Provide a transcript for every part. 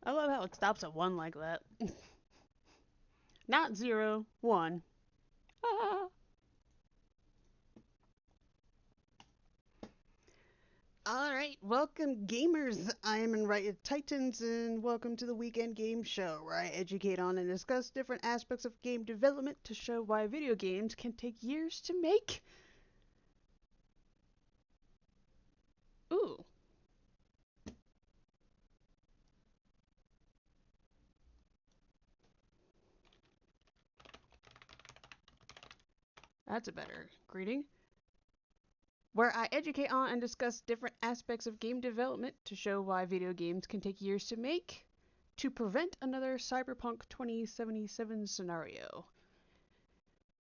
I love how it stops at 1 like that. Not 0, 1. Ah. Alright, welcome gamers. I am MonriaTitans and welcome to the Weekend Game Show, where I educate on and discuss different aspects of game development to show why video games can take years to make. Ooh, that's a better greeting. Where I educate on and discuss different aspects of game development to show why video games can take years to make, to prevent another Cyberpunk 2077 scenario.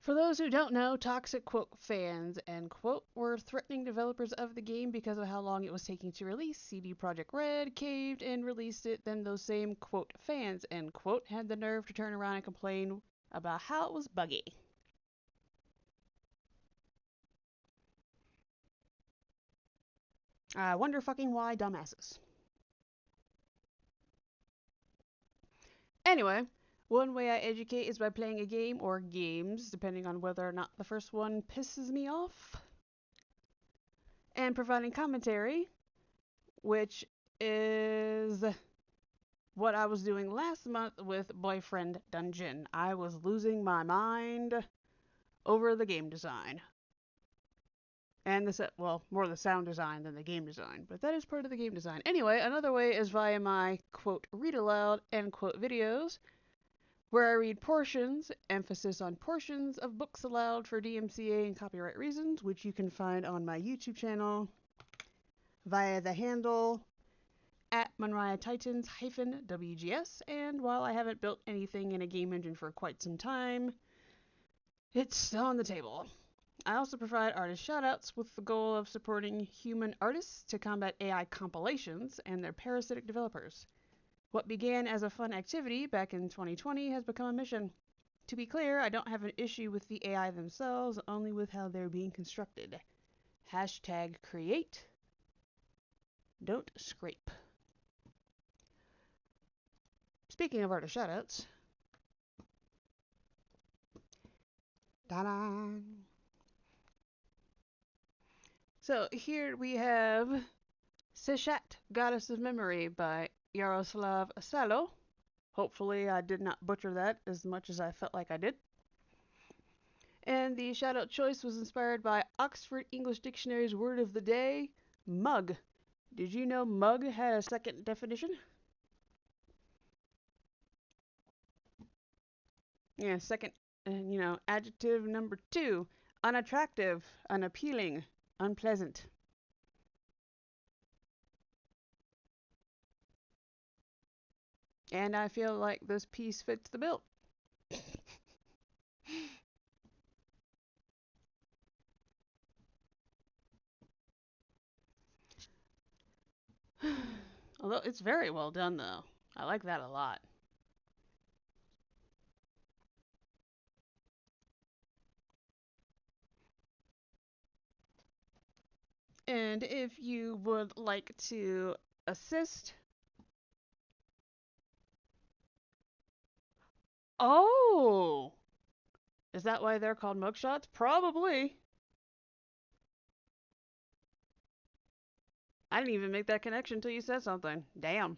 For those who don't know, toxic quote fans end quote were threatening developers of the game because of how long it was taking to release. CD Projekt Red caved and released it. Then those same quote fans end quote had the nerve to turn around and complain about how it was buggy. I wonder fucking why, dumbasses. Anyway, one way I educate is by playing a game or games, depending on whether or not the first one pisses me off, and providing commentary, which is what I was doing last month with Boyfriend Dungeon. I was losing my mind over the game design. And well, more the sound design than the game design, but that is part of the game design. Anyway, another way is via my quote read aloud end quote videos, where I read portions, emphasis on portions of books aloud for DMCA and copyright reasons, which you can find on my YouTube channel via the handle at MonriaTitans-WGS. And while I haven't built anything in a game engine for quite some time, it's still on the table. I also provide artist shoutouts with the goal of supporting human artists to combat AI compilations and their parasitic developers. What began as a fun activity back in 2020 has become a mission. To be clear, I don't have an issue with the AI themselves, only with how they're being constructed. Hashtag create, don't scrape. Speaking of artist shoutouts, ta-da! So here we have Seshat, Goddess of Memory by Yaroslav Salo. Hopefully I did not butcher that as much as I felt like I did. And the shoutout choice was inspired by Oxford English Dictionary's word of the day, mug. Did you know mug had a second definition? Yeah, second, adjective number 2, unattractive, unappealing, unpleasant. And I feel like this piece fits the bill. Although it's very well done, though. I like that a lot. And if you would like to assist. Oh! Is that why they're called mugshots? Probably. I didn't even make that connection until you said something. Damn.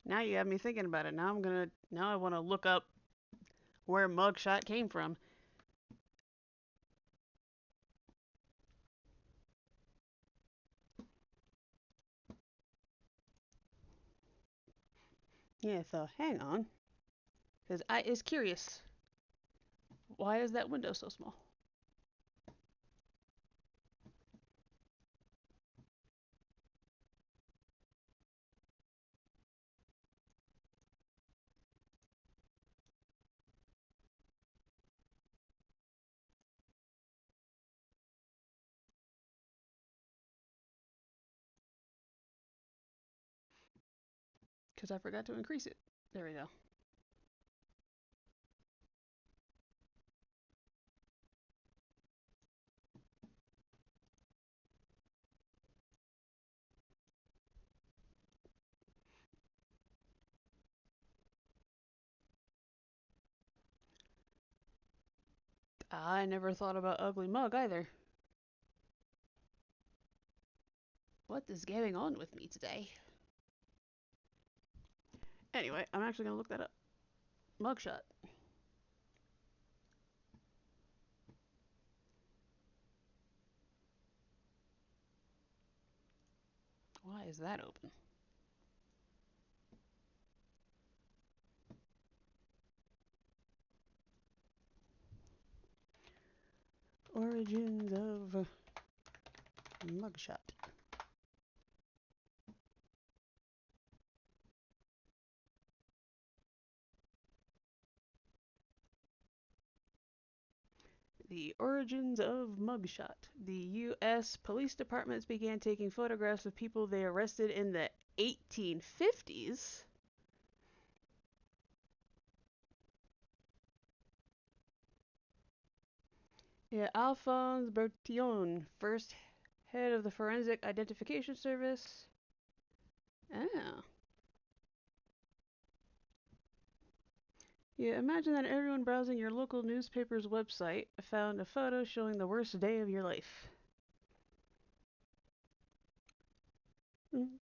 Now you have me thinking about it. Now I want to look up where mugshot came from. Yeah, so hang on. Because I is curious. Why is that window so small? because I forgot to increase it. There we go. I never thought about ugly mug either. What is going on with me today? Anyway, I'm actually gonna look that up. Mugshot. Why is that open? Origins of mugshot. The origins of mugshot. The U.S. police departments began taking photographs of people they arrested in the 1850s. Yeah, Alphonse Bertillon, first head of the Forensic Identification Service. Oh. Yeah, imagine that everyone browsing your local newspaper's website found a photo showing the worst day of your life.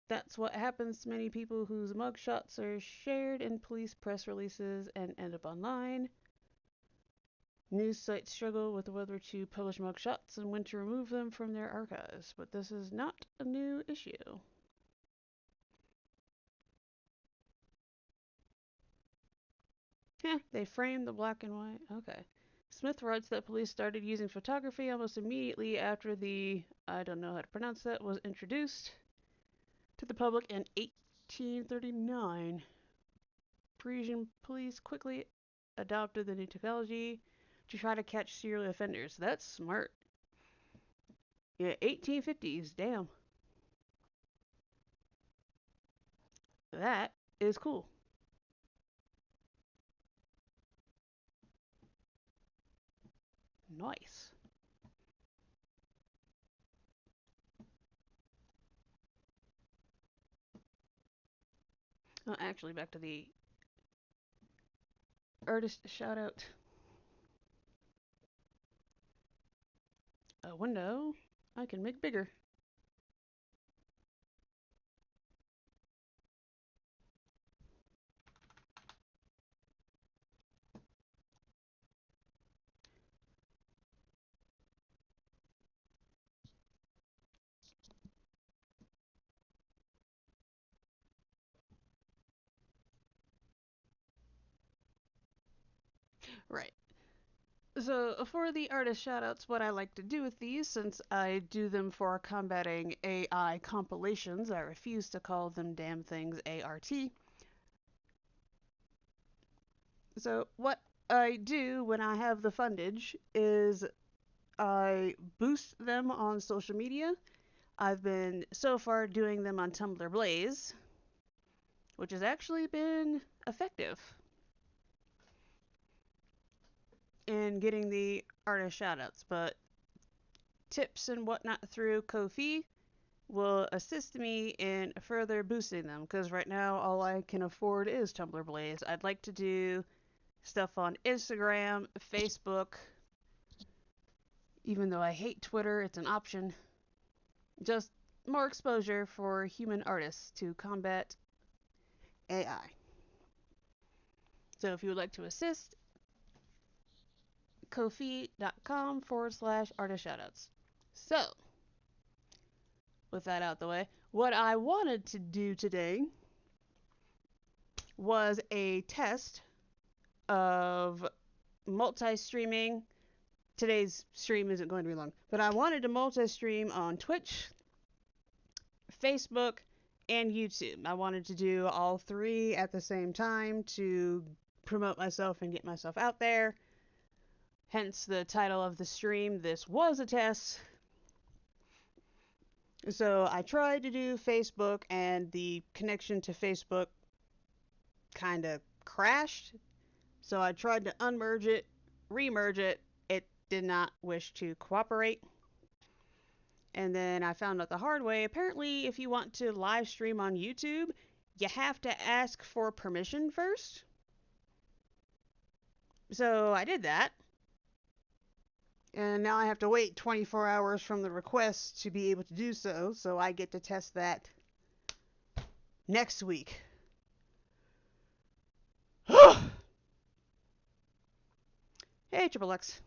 That's what happens to many people whose mugshots are shared in police press releases and end up online. News sites struggle with whether to publish mugshots and when to remove them from their archives, but this is not a new issue. Yeah, they framed the black and white. Okay. Smith writes that police started using photography almost immediately after the, I don't know how to pronounce that, was introduced to the public in 1839. Parisian police quickly adopted the new technology to try to catch serial offenders. That's smart. Yeah, 1850s. Damn. That is cool. Nice. Oh, actually, back to the artist shout out. A window I can make bigger. Right. So, for the artist shoutouts, what I like to do with these, since I do them for combating AI compilations, I refuse to call them damn things ART. So, what I do when I have the fundage is I boost them on social media. I've been so far doing them on Tumblr Blaze, which has actually been effective in getting the artist shoutouts. But tips and whatnot through Ko-fi will assist me in further boosting them because right now all I can afford is Tumblr Blaze. I'd like to do stuff on Instagram, Facebook, even though I hate Twitter, it's an option. Just more exposure for human artists to combat AI. So if you would like to assist, ko-fi.com/artist shoutouts. So, with that out the way, what I wanted to do today was a test of multi-streaming. Today's stream isn't going to be long, but I wanted to multi-stream on Twitch, Facebook, and YouTube. I wanted to do all three at the same time to promote myself and get myself out there. Hence the title of the stream. This was a test. So I tried to do Facebook, and the connection to Facebook kind of crashed. So I tried to unmerge it, remerge it. It did not wish to cooperate. And then I found out the hard way. Apparently, if you want to live stream on YouTube, you have to ask for permission first. So I did that. And now I have to wait 24 hours from the request to be able to do so. So I get to test that next week. Hey, Triple X.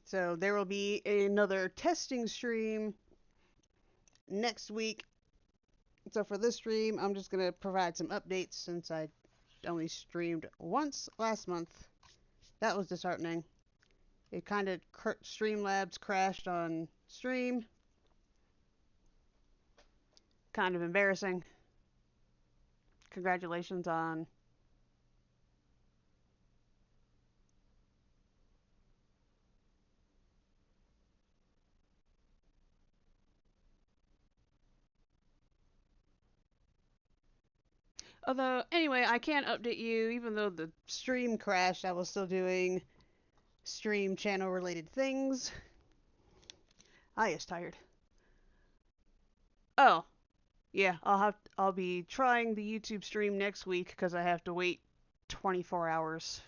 So there will be another testing stream next week. So for this stream, I'm just going to provide some updates since I only streamed once last month. That was disheartening. It kind of Streamlabs crashed on stream. Kind of embarrassing. Congratulations on although, anyway, I can update you. Even though the stream crashed, I was still doing stream channel related things. I is tired. Oh, yeah, I'll be trying the YouTube stream next week because I have to wait 24 hours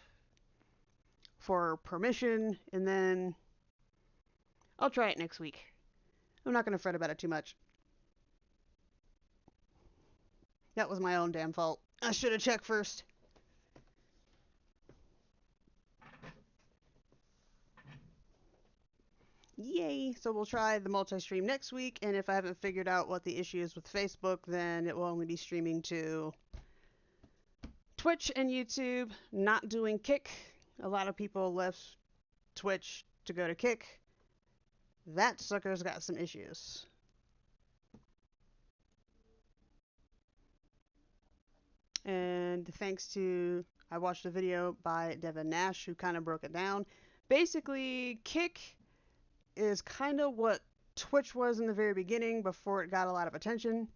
for permission, and then I'll try it next week. I'm not going to fret about it too much. That was my own damn fault. I should have checked first. Yay! So we'll try the multi-stream next week, and if I haven't figured out what the issue is with Facebook, then it will only be streaming to Twitch and YouTube, not doing Kick. A lot of people left Twitch to go to Kick. That sucker's got some issues. And thanks to, I watched a video by Devin Nash who kind of broke it down. Basically, Kick is kind of what Twitch was in the very beginning before it got a lot of attention.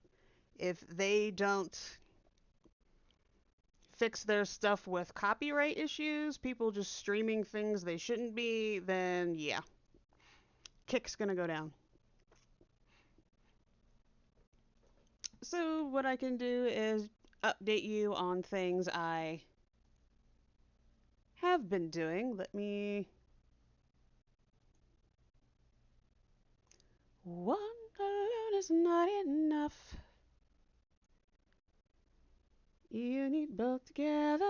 If they don't fix their stuff with copyright issues, people just streaming things they shouldn't be, then yeah, Kick's gonna go down. So what I can do is update you on things I have been doing. Let me... One alone is not enough. You need both together.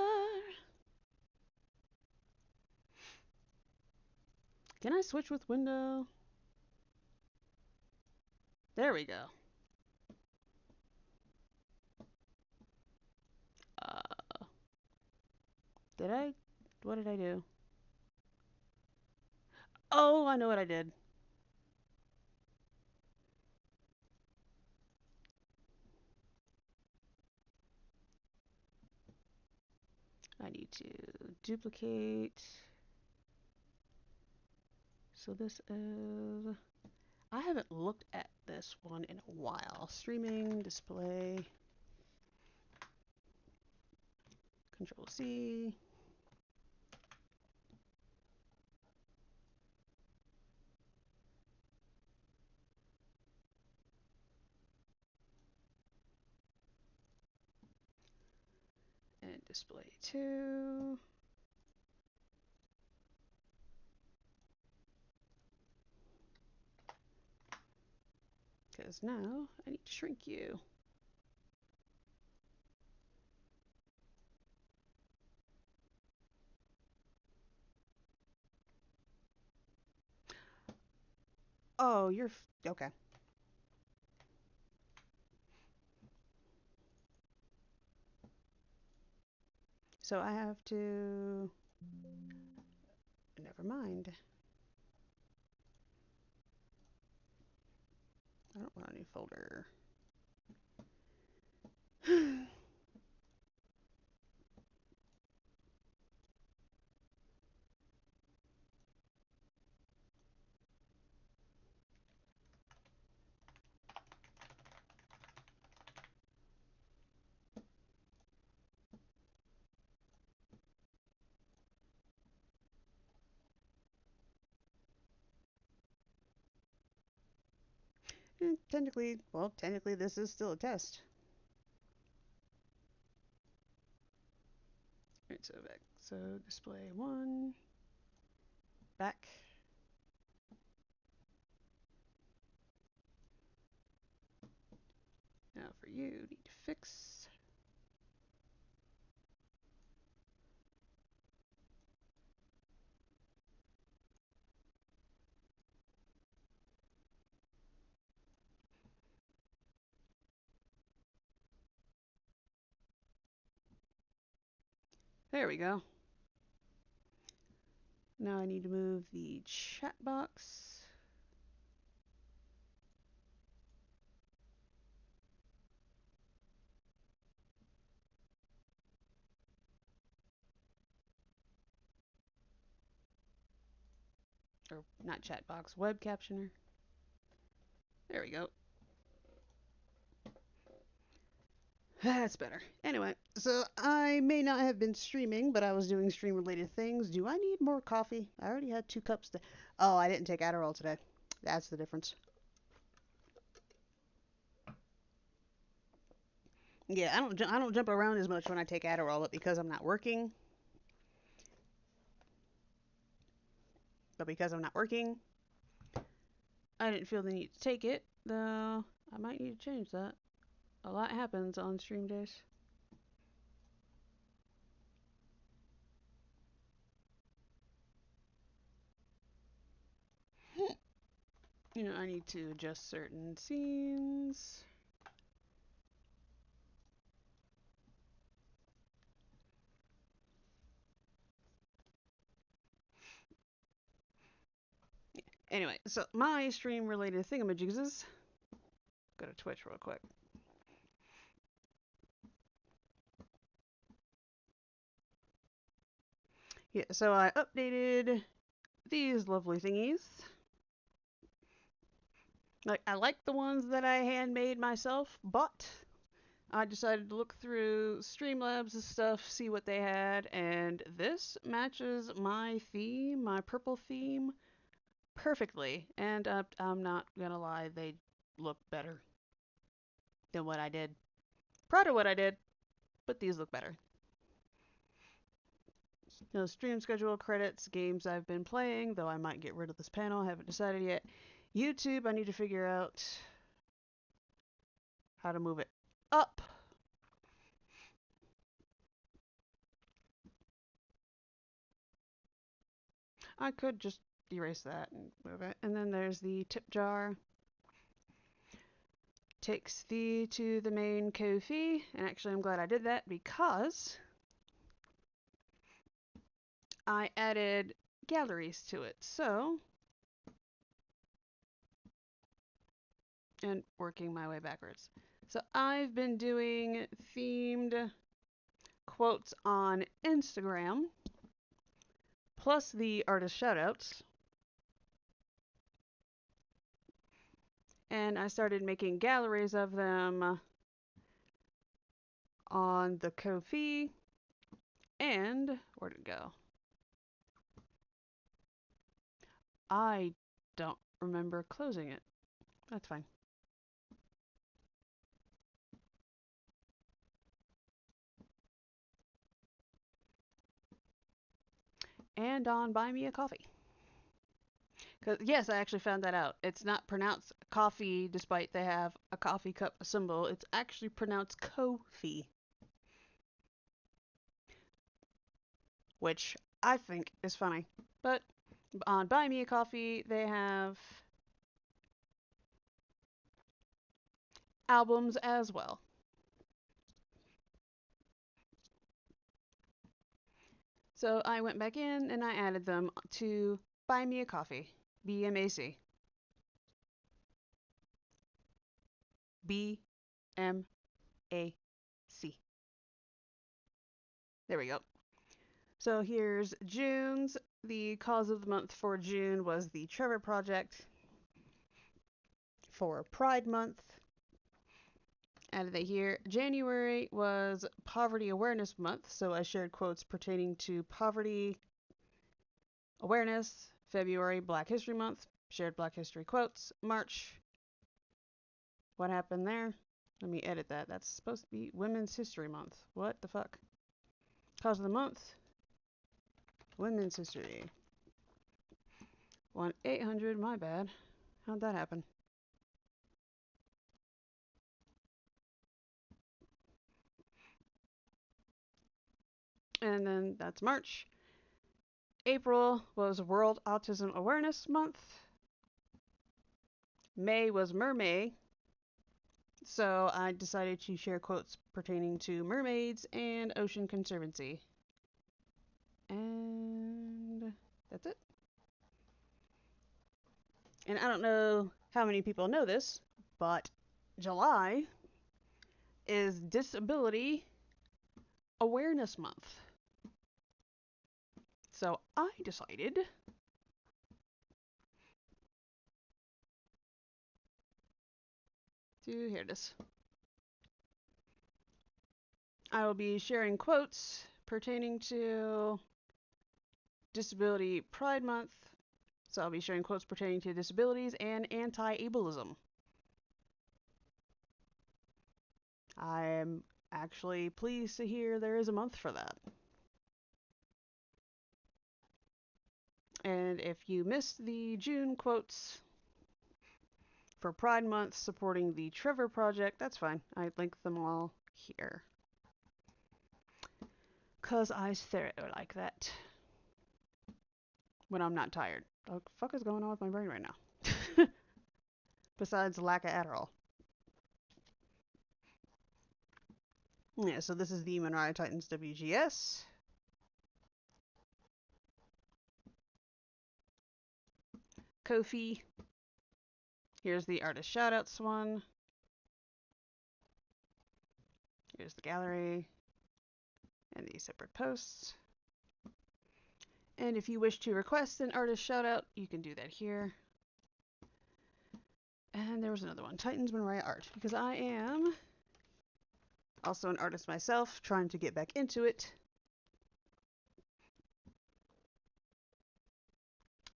Can I switch with window? There we go. Did I? What did I do? Oh, I know what I did. I need to duplicate. So this is... I haven't looked at this one in a while. Streaming, display, Control C. And display 2. Because now I need to shrink you. Oh, you're... okay. So I have to... Never mind. I don't want a new folder. technically this is still a test. Alright, so back. So display 1, back. Now for you, need to fix. There we go. Now I need to move the chat box. Or not chat box, web captioner. There we go. That's better. Anyway, so I may not have been streaming, but I was doing stream related things. Do I need more coffee? I already had 2 cups. Oh, I didn't take Adderall today. That's the difference. Yeah, I don't jump around as much when I take Adderall, but because I'm not working, I didn't feel the need to take it. Though I might need to change that. A lot happens on stream days. You know, I need to adjust certain scenes. Anyway, so my stream related thingamajigs. Go to Twitch real quick. Yeah, so I updated these lovely thingies. Like, I like the ones that I handmade myself, but I decided to look through Streamlabs' stuff, see what they had, and this matches my theme, my purple theme, perfectly. And I'm not gonna lie, they look better than what I did. Proud of what I did, but these look better. No stream schedule, credits, games I've been playing, though I might get rid of this panel, I haven't decided yet. YouTube, I need to figure out how to move it up. I could just erase that and move it. And then there's the tip jar. Takes thee to the main Ko-fi. And actually, I'm glad I did that because I added galleries to it. So, and working my way backwards. So I've been doing themed quotes on Instagram, plus the artist shoutouts. And I started making galleries of them on the Ko-fi. And where'd it go? I don't remember closing it. That's fine. And on Buy Me a Coffee. Cause yes, I actually found that out. It's not pronounced coffee, despite they have a coffee cup symbol. It's actually pronounced Ko-fi, which I think is funny. But on Buy Me a Coffee, they have albums as well. So I went back in and I added them to Buy Me a Coffee. BMAC. BMAC. There we go. So here's June's. The cause of the month for June was the Trevor Project. For Pride Month, added that here. January was Poverty Awareness Month, so I shared quotes pertaining to poverty awareness. February, Black History Month, shared Black History quotes. March, What happened there? Let me edit that. That's supposed to be Women's History Month. What the fuck? Cause of the month? Women's History. 1-800, my bad. How'd that happen? And then that's March. April was World Autism Awareness Month. May was Mermay. So I decided to share quotes pertaining to mermaids and ocean conservancy. And that's it. And I don't know how many people know this, but July is Disability Awareness Month. So I decided to hear this. I will be sharing quotes pertaining to Disability Pride Month. So I'll be sharing quotes pertaining to disabilities and anti-ableism. I'm actually pleased to hear there is a month for that. And if you missed the June quotes for Pride Month supporting the Trevor Project, that's fine. I linked them all here. Because I stare at it like that when I'm not tired. What the fuck is going on with my brain right now? Besides lack of Adderall. Yeah, so this is the MonriaTitans WGS. Ko-fi. Here's the artist shoutouts one. Here's the gallery and the separate posts. And if you wish to request an artist shoutout, you can do that here. And there was another one, Titans Monria Art, because I am also an artist myself, trying to get back into it.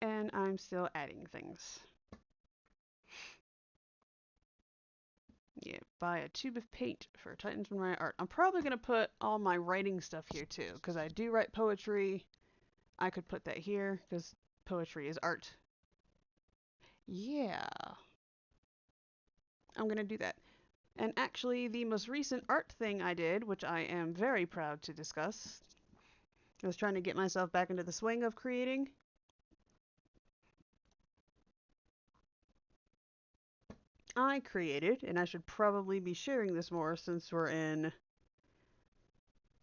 And I'm still adding things. Yeah, buy a tube of paint for Titans Monria Art. I'm probably going to put all my writing stuff here too, because I do write poetry. I could put that here, because poetry is art. Yeah. I'm going to do that. And actually, the most recent art thing I did, which I am very proud to discuss, I was trying to get myself back into the swing of creating. I created, and I should probably be sharing this more since we're in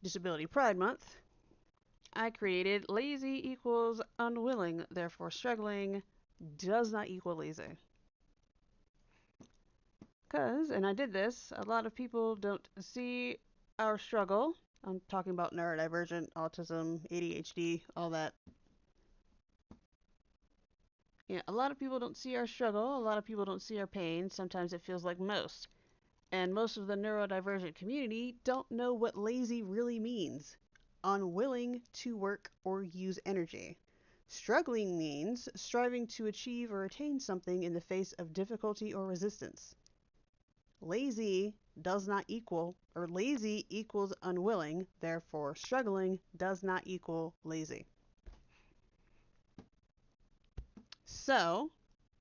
Disability Pride Month. I created lazy equals unwilling, therefore struggling does not equal lazy. Because, and I did this, a lot of people don't see our struggle. I'm talking about neurodivergent, autism, ADHD, all that. Yeah, a lot of people don't see our struggle. A lot of people don't see our pain. Sometimes it feels like most. And most of the neurodivergent community don't know what lazy really means. Unwilling to work or use energy. Struggling means striving to achieve or attain something in the face of difficulty or resistance. Lazy does not equal, or lazy equals unwilling, therefore struggling does not equal lazy. So,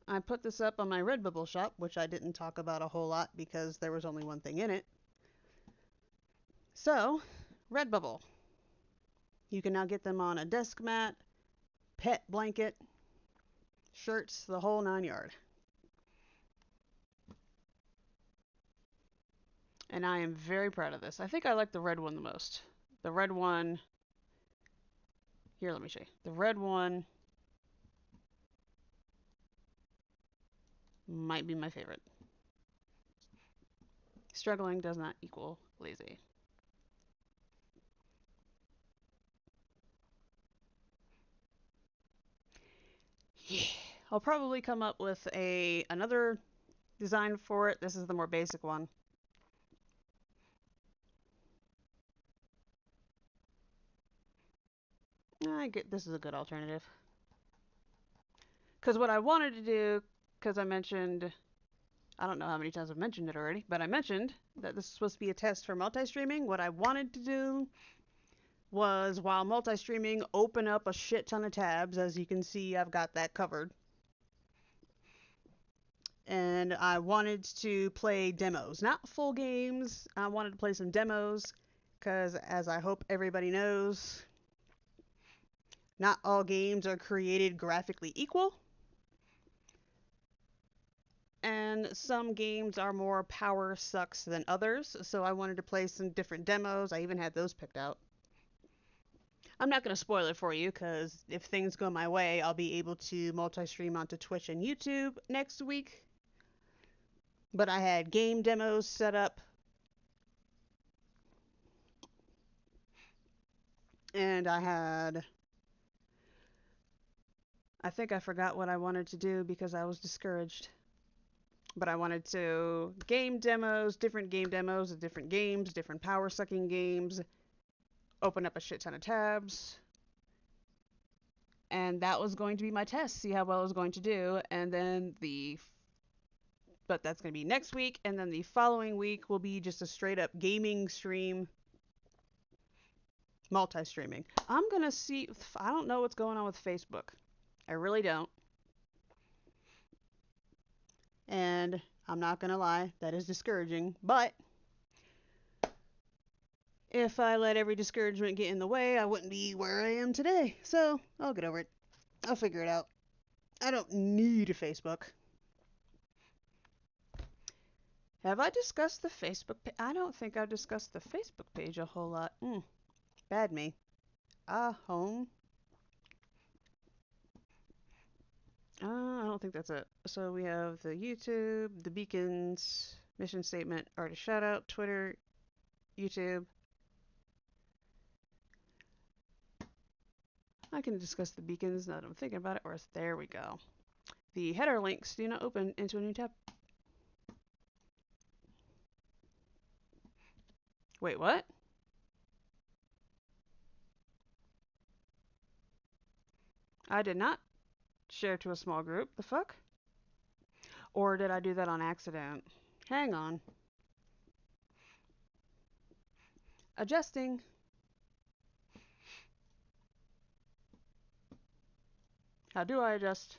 I put this up on my Redbubble shop, which I didn't talk about a whole lot because there was only one thing in it. So, Redbubble. You can now get them on a desk mat, pet blanket, shirts, the whole 9 yards. And I am very proud of this. I think I like the red one the most. The red one, here, let me show you. The red one might be my favorite. Struggling does not equal lazy. Yeah. I'll probably come up with another design for it. This is the more basic one. This is a good alternative. Because what I wanted to do, because I mentioned I don't know how many times I've mentioned it already, but I mentioned that this is supposed to be a test for multi-streaming. What I wanted to do was, while multi-streaming, open up a shit ton of tabs. As you can see, I've got that covered. And I wanted to play demos, not full games. I wanted to play some demos because, as I hope everybody knows, not all games are created graphically equal. And some games are more power sucks than others, so I wanted to play some different demos. I even had those picked out. I'm not going to spoil it for you because if things go my way, I'll be able to multi-stream onto Twitch and YouTube next week. But I had game demos set up. And I think I forgot what I wanted to do because I was discouraged. But I wanted to different game demos of different games, different power sucking games, open up a shit ton of tabs. And that was going to be my test, see how well I was going to do. And then but that's going to be next week. And then the following week will be just a straight up gaming stream, multi-streaming. I'm going to see, I don't know what's going on with Facebook. I really don't. And I'm not going to lie, that is discouraging. But if I let every discouragement get in the way, I wouldn't be where I am today. So I'll get over it. I'll figure it out. I don't need a Facebook. Have I discussed the Facebook page? I don't think I've discussed the Facebook page a whole lot. Bad me. Home. I don't think that's it. So we have the YouTube, the beacons, mission statement, artist shout out, Twitter, YouTube. I can discuss the beacons now that I'm thinking about it, or there we go. The header links do not open into a new tab. Wait, what? I did not share to a small group. The fuck? Or did I do that on accident? Hang on. Adjusting. How do I adjust?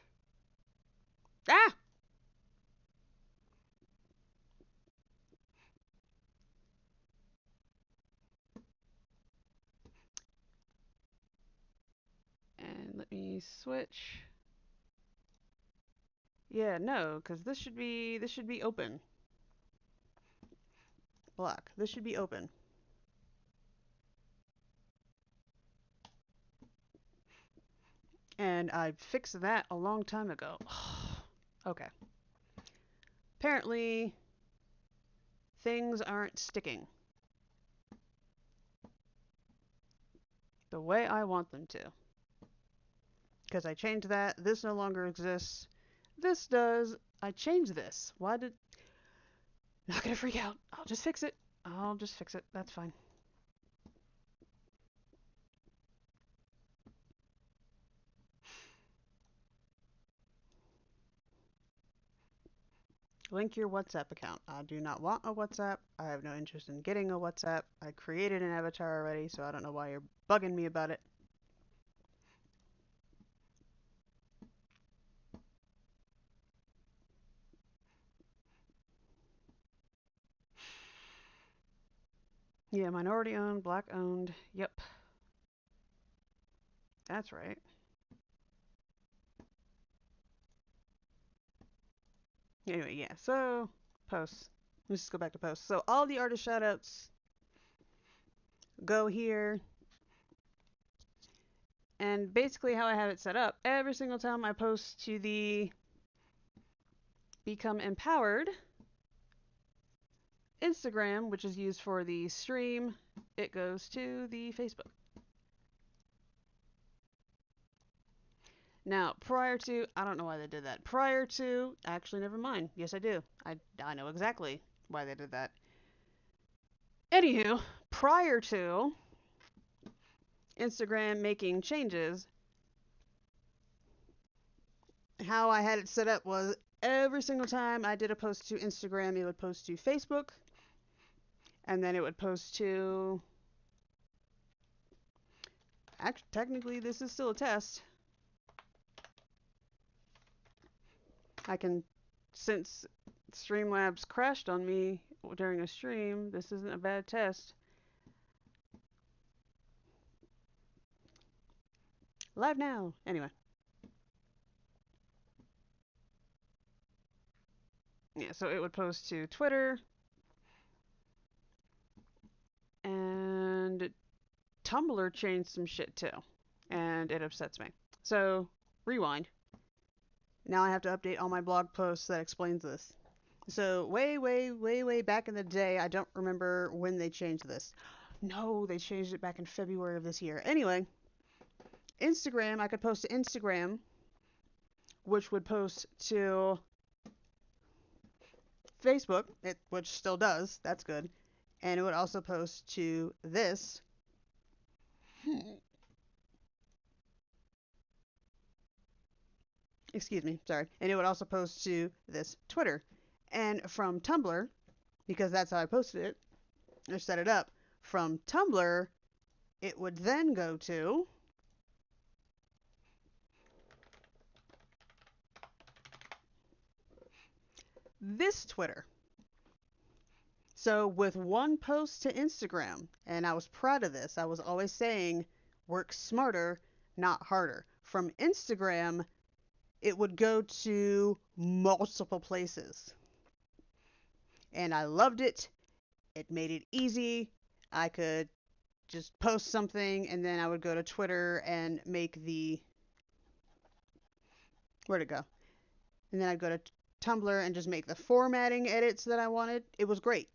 Ah! And let me switch. Yeah, no, because this should be open. Block. This should be open. And I fixed that a long time ago. Okay. Apparently, things aren't sticking the way I want them to. Because I changed that. This no longer exists. This does. I changed this. Why did... Not gonna freak out. I'll just fix it. That's fine. Link your WhatsApp account. I do not want a WhatsApp. I have no interest in getting a WhatsApp. I created an avatar already, so I don't know why you're bugging me about it. Yeah, minority owned, black owned. Yep. That's right. Anyway, yeah, so posts. Let's just go back to posts. So all the artist shoutouts go here. And basically how I have it set up, every single time I post to the Become Empowered Instagram, which is used for the stream, it goes to the Facebook. Now, prior to, I don't know why they did that. Prior to, actually, never mind. Yes, I do. I know exactly why they did that. Anywho, prior to Instagram making changes, how I had it set up was every single time I did a post to Instagram, it would post to Facebook, and then it would post to. Actually, technically, this is still a test. I can, since Streamlabs crashed on me during a stream, this isn't a bad test. Live now. Anyway. Yeah, so it would post to Twitter, and Tumblr changed some shit too, and it upsets me. So, rewind. Now I have to update all my blog posts that explains this. So, way back in the day, I don't remember when they changed this. No, they changed it back in February of this year. Anyway, Instagram, I could post to Instagram, which would post to Facebook, which still does. That's good. And it would also post to this. Excuse me, sorry. And it would also post to this Twitter. And from Tumblr, because that's how I posted it, or set it up, from Tumblr, it would then go to this Twitter. So with one post to Instagram, and I was proud of this, I was always saying, work smarter, not harder. From Instagram, it would go to multiple places. And I loved it. It made it easy. I could just post something, and then I would go to Twitter and make the. Where'd it go? And then I'd go to Tumblr and just make the formatting edits that I wanted. It was great.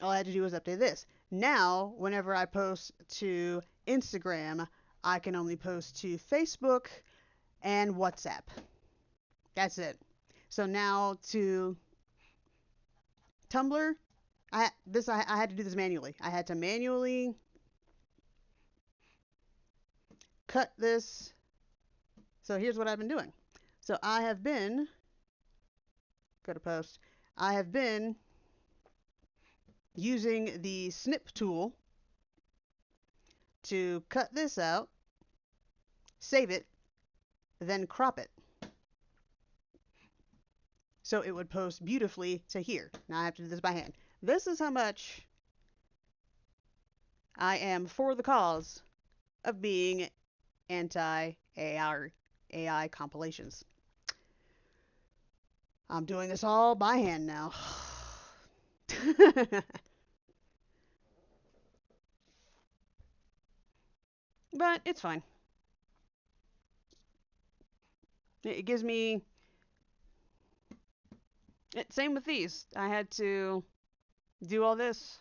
All I had to do was update this. Now, whenever I post to Instagram, I can only post to Facebook and WhatsApp. That's it. So now to Tumblr, I had to do this manually. I had to manually cut this. So here's what I've been doing. So I have been, go to post, I have been using the snip tool to cut this out, save it, then crop it. So it would post beautifully to here. Now I have to do this by hand. This is how much I am for the cause of being anti-AI compilations. I'm doing this all by hand now. But it's fine. It gives me. Same with these. I had to do all this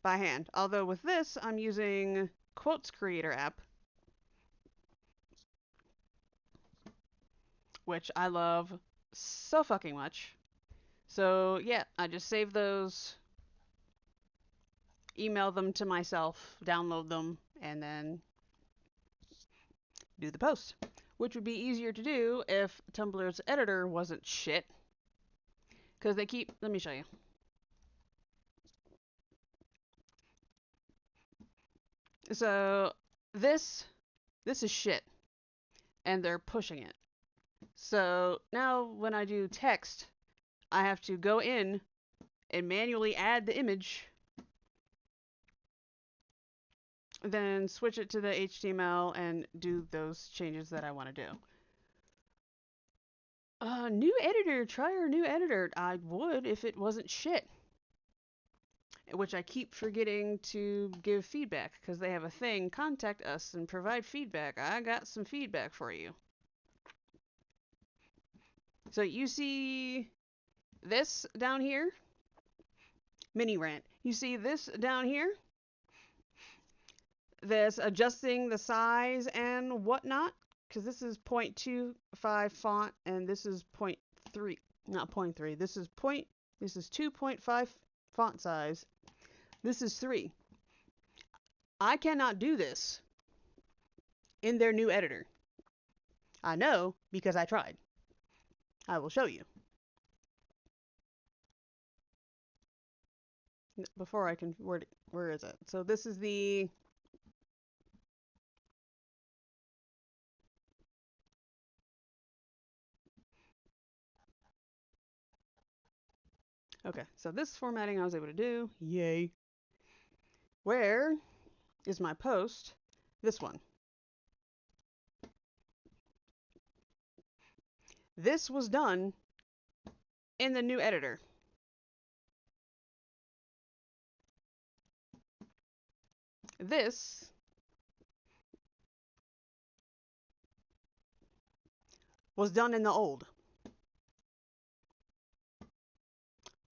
by hand. Although with this, I'm using Quotes Creator app, which I love so fucking much. So yeah, I just save those, email them to myself, download them, and then do the post. Which would be easier to do if Tumblr's editor wasn't shit. Because they keep, let me show you. So this is shit. And they're pushing it. So now when I do text, I have to go in and manually add the image, then switch it to the HTML and do those changes that I want to do. New editor, try our new editor. I would if it wasn't shit. Which I keep forgetting to give feedback because they have a thing, contact us and provide feedback. I got some feedback for you. So you see this down here? Mini rant. You see this down here? This adjusting the size and whatnot, because this is 0.25 font and this is 0.3, not 0.3. This is 2.5 font size. This is 3. I cannot do this in their new editor. I know because I tried. I will show you. Before I can, where is it? So this is the, okay, so this formatting I was able to do. Yay. Where is my post? This one. This was done in the new editor. This was done in the old.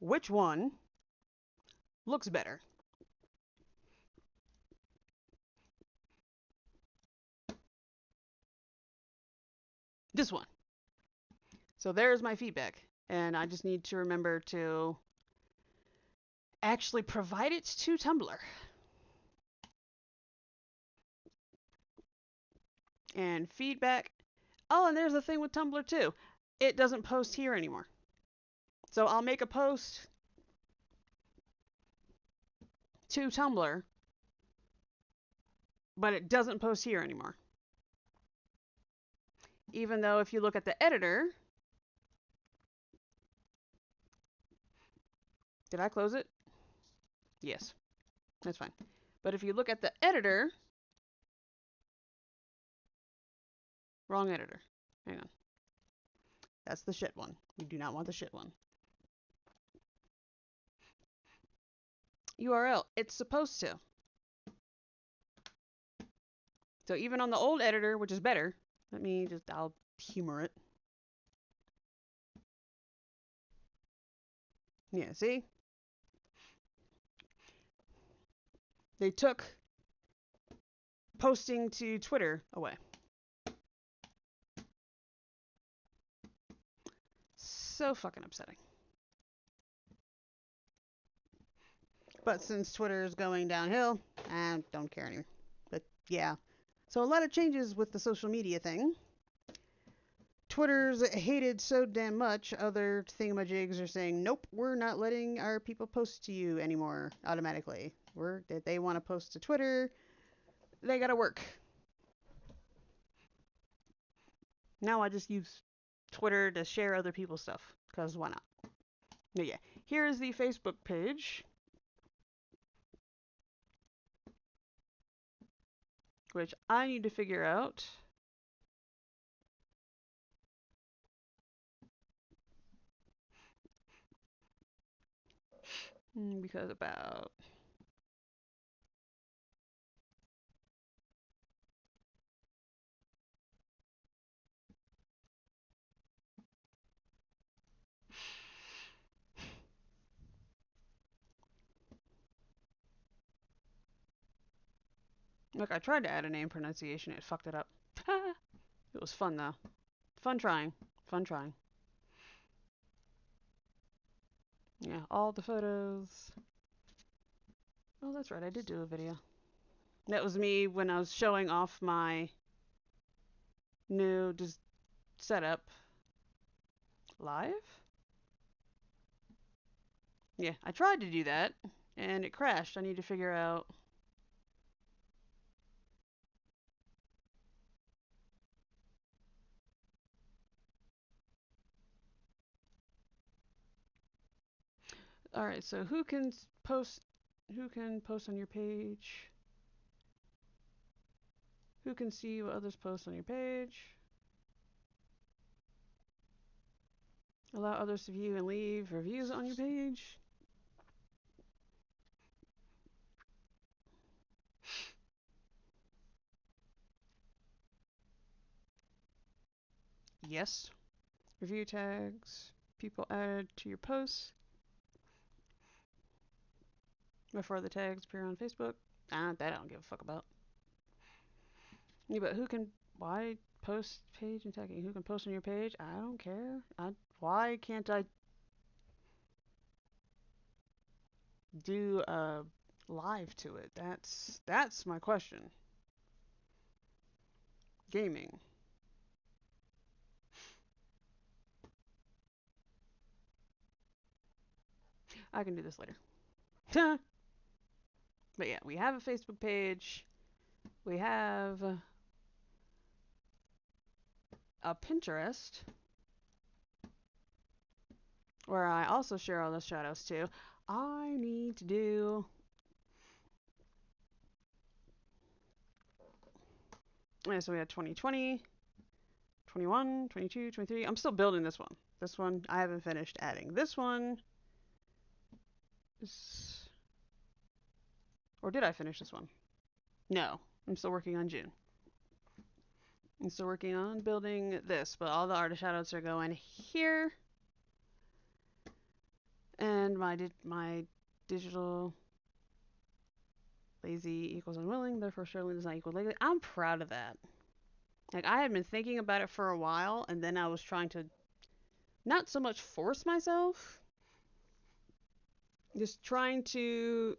Which one looks better? This one. So there's my feedback. And I just need to remember to actually provide it to Tumblr. And feedback. Oh, and there's the thing with Tumblr too. It doesn't post here anymore. So I'll make a post to Tumblr, but it doesn't post here anymore. Even though if you look at the editor, did I close it? Yes, that's fine. But if you look at the editor, wrong editor. Hang on. That's the shit one. We do not want the shit one. URL. It's supposed to. So even on the old editor, which is better, I'll humor it. Yeah, see? They took posting to Twitter away. So fucking upsetting. But since Twitter is going downhill, I don't care anymore. But yeah. So a lot of changes with the social media thing. Twitter's hated so damn much, other thingamajigs are saying, nope, we're not letting our people post to you anymore automatically. If they want to post to Twitter, they gotta work. Now I just use Twitter to share other people's stuff, because why not? But yeah, here's the Facebook page, which I need to figure out. Because about look, I tried to add a name pronunciation, it fucked it up. It was fun though. Fun trying. Fun trying. Yeah, all the photos. Oh, that's right, I did do a video. That was me when I was showing off my new setup. Live? Yeah, I tried to do that, and it crashed. I need to figure out. Alright, so who can post on your page? Who can see what others post on your page? Allow others to view and leave reviews on your page. Yes. Review tags. People added to your posts before the tags appear on Facebook. That I don't give a fuck about. Yeah, but why post page and tagging? Who can post on your page? I don't care. Why can't I do a live to it? That's my question. Gaming. I can do this later. But yeah, we have a Facebook page. We have a Pinterest where I also share all those shadows too. I need to do. Yeah, so we had 2020, 21, 22, 23. I'm still building this one. This one, I haven't finished adding. This one is. Or did I finish this one? No, I'm still working on June. I'm still working on building this, but all the artist shoutouts are going here. And my digital lazy equals unwilling, therefore surely does not equal lazy. I'm proud of that. Like, I had been thinking about it for a while, and then I was trying to not so much force myself, just trying to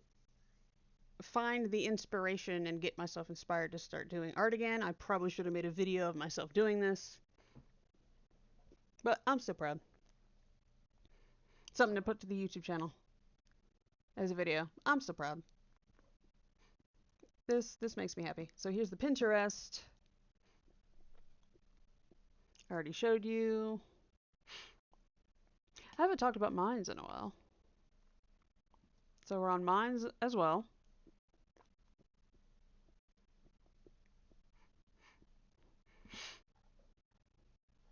find the inspiration and get myself inspired to start doing art again. I probably should have made a video of myself doing this, but I'm so proud. Something to put to the YouTube channel as a video. I'm so proud. This makes me happy. So here's the Pinterest. I already showed you. I haven't talked about mines in a while. So we're on mines as well.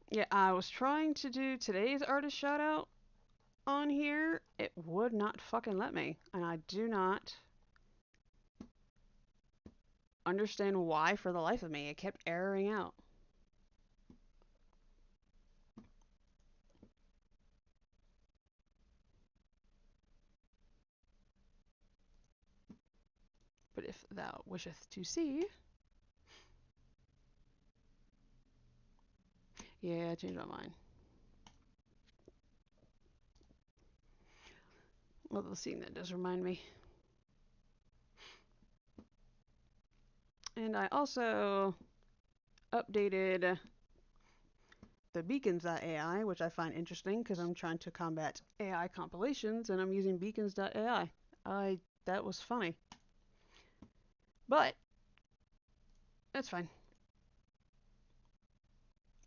Yeah, I was trying to do today's artist shout out on here. It would not fucking let me. And I do not understand why for the life of me. It kept erroring out. But if thou wisheth to see. Yeah, I changed my mind. Well, the scene that does remind me. And I also updated the beacons.ai, which I find interesting because I'm trying to combat AI compilations and I'm using beacons.ai. That was funny. But that's fine.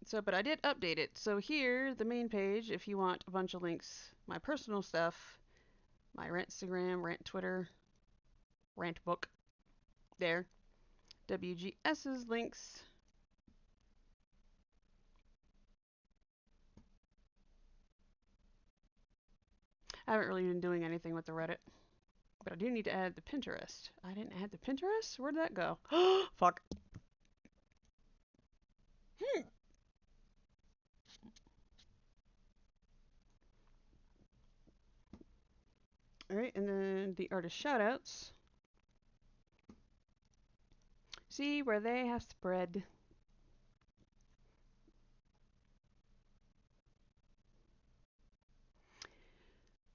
So, but I did update it. So here, the main page, if you want a bunch of links, my personal stuff, my rant Instagram, rant Twitter, rant book, there. WGS's links. I haven't really been doing anything with the Reddit, but I do need to add the Pinterest. I didn't add the Pinterest? Where'd that go? Fuck. Alright, and then the artist shoutouts. See where they have spread.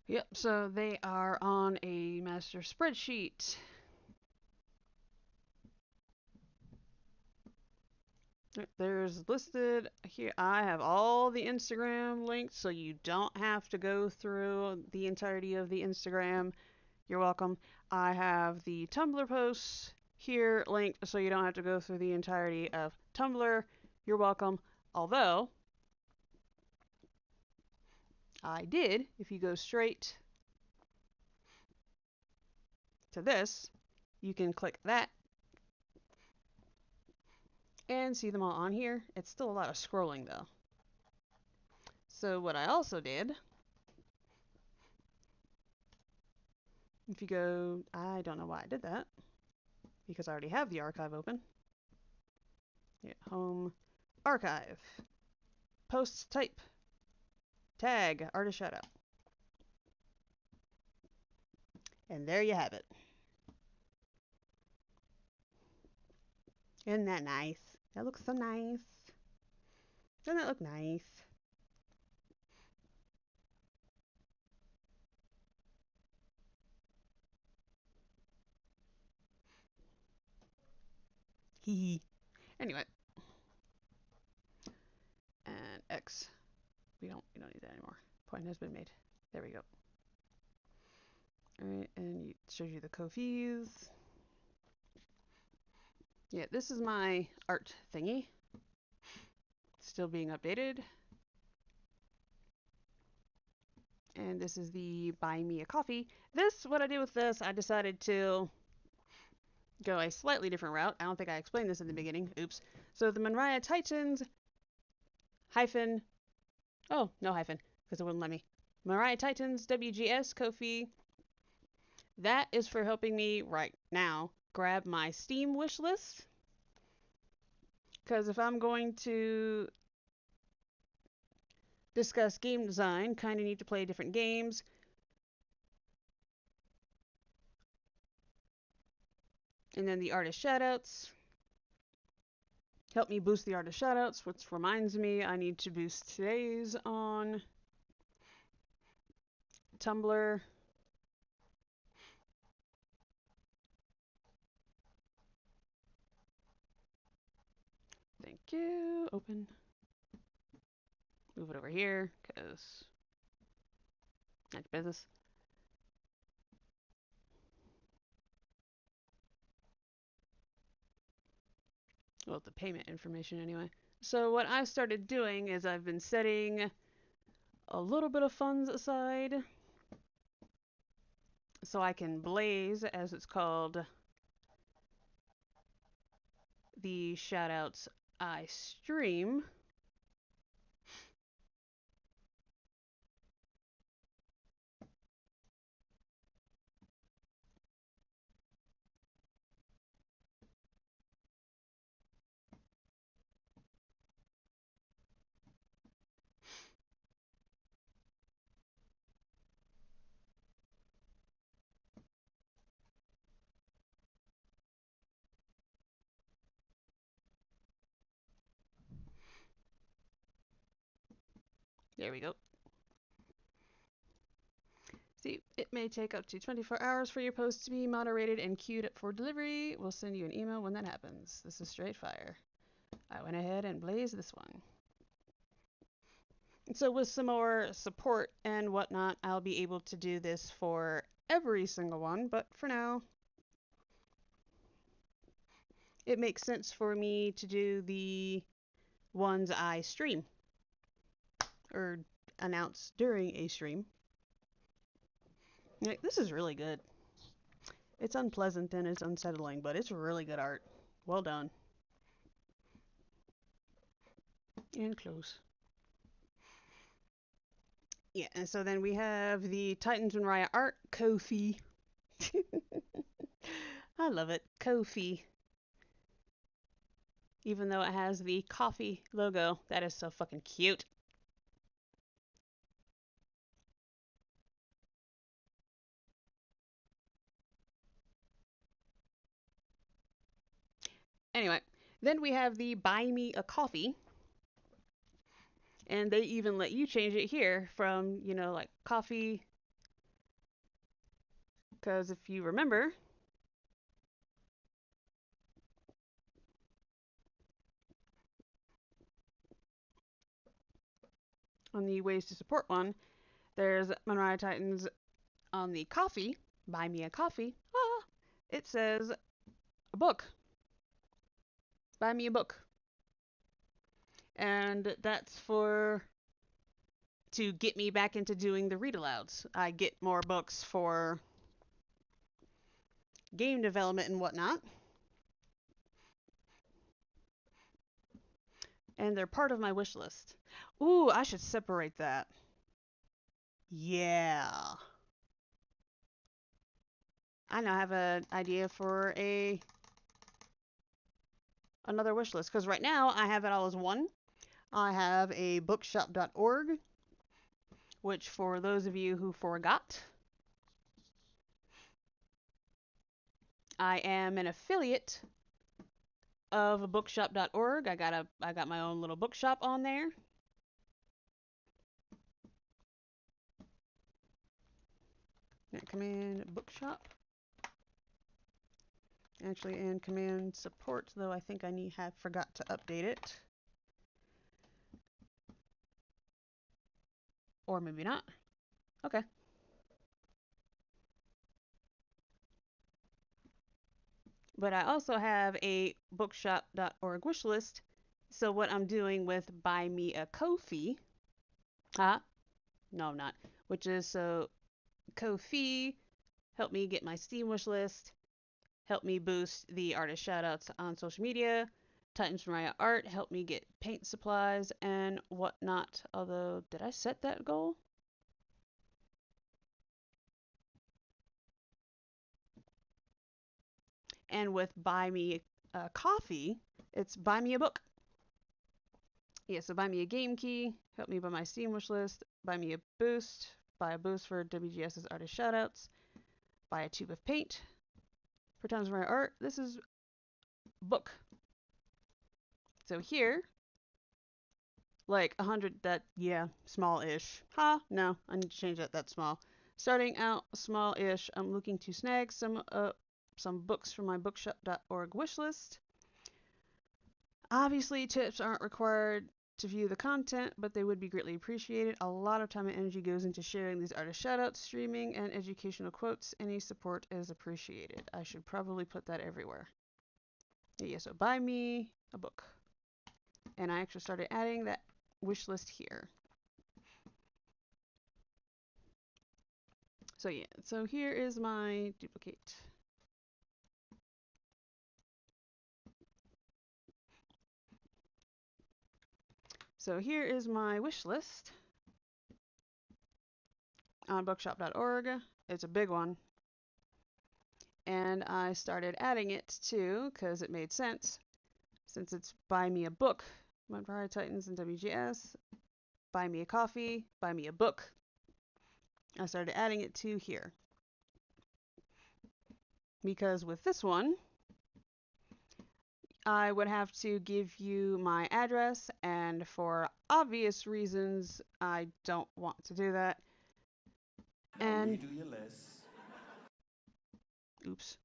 Yep, so they are on a master spreadsheet. There's listed here. I have all the Instagram links, so you don't have to go through the entirety of the Instagram. You're welcome. I have the Tumblr posts here linked, so you don't have to go through the entirety of Tumblr. You're welcome. Although, I did, if you go straight to this, you can click that and see them all on here. It's still a lot of scrolling though. So what I also did, if you go, I don't know why I did that, because I already have the archive open. Yeah, home, archive, posts type, tag, artist shoutout. And there you have it. Isn't that nice? That looks so nice. Doesn't that look nice? Hee hee. Anyway. And X. We don't need that anymore. Point has been made. There we go. Alright, and it shows you the Ko-fis. Yeah, this is my art thingy. Still being updated. And this is the Buy Me a Coffee. What I did with this, I decided to go a slightly different route. I don't think I explained this in the beginning. Oops. So the MonriaTitans hyphen, oh, no hyphen, because it wouldn't let me. MonriaTitans WGS Ko-fi. That is for helping me right now grab my Steam wish list. Because if I'm going to discuss game design, kind of need to play different games. And then the artist shoutouts. Help me boost the artist shoutouts, which reminds me I need to boost today's on Tumblr. Thank you. Open. Move it over here, because that's business. Well, the payment information anyway. So what I've started doing is I've been setting a little bit of funds aside so I can blaze, as it's called, the shoutouts I stream. There we go. See, it may take up to 24 hours for your post to be moderated and queued up for delivery. We'll send you an email when that happens. This is straight fire. I went ahead and blazed this one. So with some more support and whatnot, I'll be able to do this for every single one, but for now, it makes sense for me to do the ones I stream or announce during a stream. Like, this is really good. It's unpleasant and it's unsettling, but it's really good art. Well done. And close. Yeah, and so then we have the Titans Monria art, Ko-fi. I love it. Ko-fi. Even though it has the coffee logo. That is so fucking cute. Anyway, then we have the Buy Me a Coffee. And they even let you change it here from, you know, like coffee. Because if you remember, on the ways to support one, there's MonriaTitans on the coffee, Buy Me a Coffee. Ah, it says a book. Buy me a book. And that's to get me back into doing the read alouds. I get more books for game development and whatnot. And they're part of my wish list. Ooh, I should separate that. Yeah. I now have an idea for another wish list, because right now I have it all as one. I have a bookshop.org, which for those of you who forgot, I am an affiliate of bookshop.org. I got my own little bookshop on there. Command bookshop. Actually, in command support, though I think I forgot to update it. Or maybe not. Okay. But I also have a bookshop.org wish list. So what I'm doing with Buy Me a Ko-fi, huh? No, I'm not. Which is so Ko-fi help me get my Steam wish list, help me boost the artist shoutouts on social media. Titans Mariah Art help me get paint supplies and whatnot. Although, did I set that goal? And with Buy Me a Coffee, it's Buy Me a Book. Yeah, so buy me a game key, help me buy my Steam wish list, buy me a boost, buy a boost for WGS's artist shoutouts, buy a tube of paint for Tons of My Art. This is book. So here, like 100, that, yeah, small-ish. Ha, no, I need to change that, that's small. Starting out small-ish, I'm looking to snag some books from my bookshop.org wish list. Obviously, tips aren't required to view the content, but they would be greatly appreciated. A lot of time and energy goes into sharing these artist shoutouts, streaming, and educational quotes. Any support is appreciated. I should probably put that everywhere. Yeah, so buy me a book. And I actually started adding that wish list here. So yeah, so here is my duplicate. So here is my wish list on bookshop.org. It's a big one. And I started adding it too, because it made sense. Since it's buy me a book, MonriaTitans and WGS, buy me a coffee, buy me a book. I started adding it to here. Because with this one, I would have to give you my address, and for obvious reasons, I don't want to do that. And redo your list. Oops.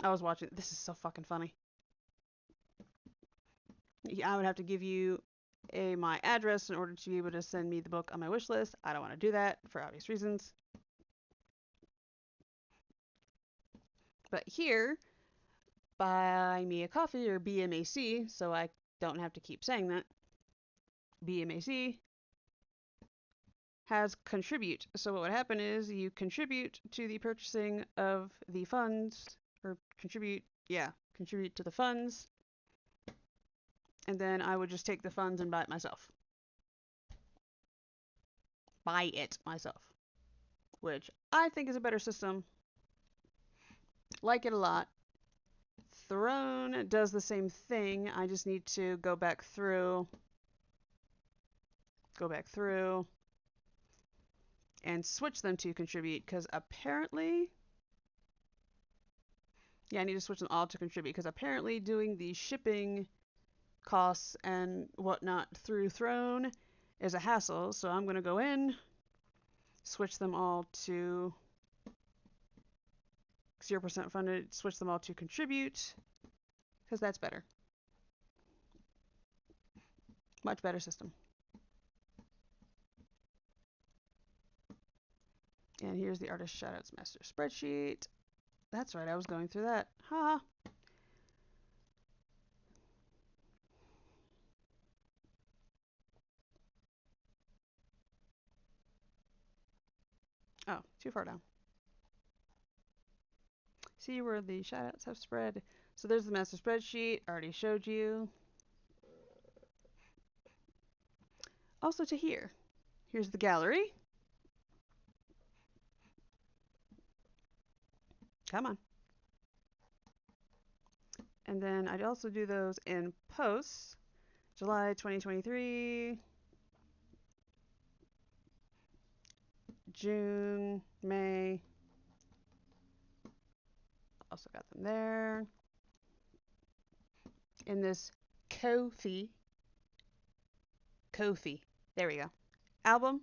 I was watching. This is so fucking funny. I would have to give you my address in order to be able to send me the book on my wish list. I don't want to do that for obvious reasons. But here, buy me a coffee or BMAC, so I don't have to keep saying that. BMAC has contribute. So what would happen is you contribute to the purchasing of the funds, or contribute to the funds, and then I would just take the funds and buy it myself. Buy it myself, which I think is a better system. Like it a lot. Throne does the same thing. I just need to go back through, and switch them to contribute, because apparently, yeah, I need to switch them all to contribute, because apparently doing the shipping costs and whatnot through Throne is a hassle. So I'm going to go in, switch them all to 0% funded, switch them all to contribute, because that's better. Much better system. And here's the artist shoutouts master spreadsheet. That's right, I was going through that. Ha! Oh, too far down. See where the shoutouts have spread. So there's the master spreadsheet. I already showed you. Also to here. Here's the gallery. Come on. And then I'd also do those in posts. July 2023, June, May. Also got them there. In this Ko-fi. There we go. Album.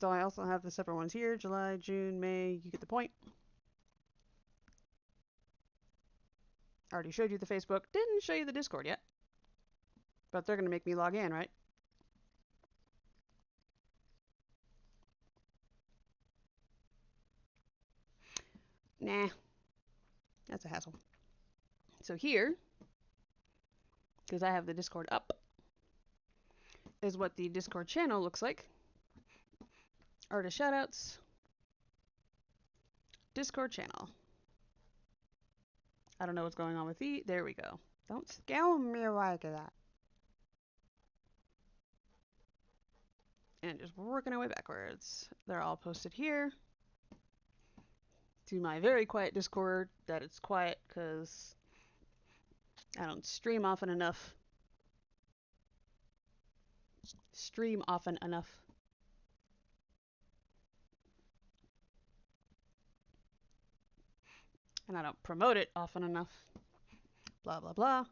So I also have the separate ones here. July, June, May. You get the point. I already showed you the Facebook. Didn't show you the Discord yet. But they're going to make me log in, right? Nah, that's a hassle. So here, because I have the Discord up, is what the Discord channel looks like. Artist shoutouts, Discord channel. I don't know what's going on with the. There we go. Don't scare me like that. And just working our way backwards. They're all posted here. To my very quiet Discord, that it's quiet because I don't stream often enough. And I don't promote it often enough. Blah, blah, blah.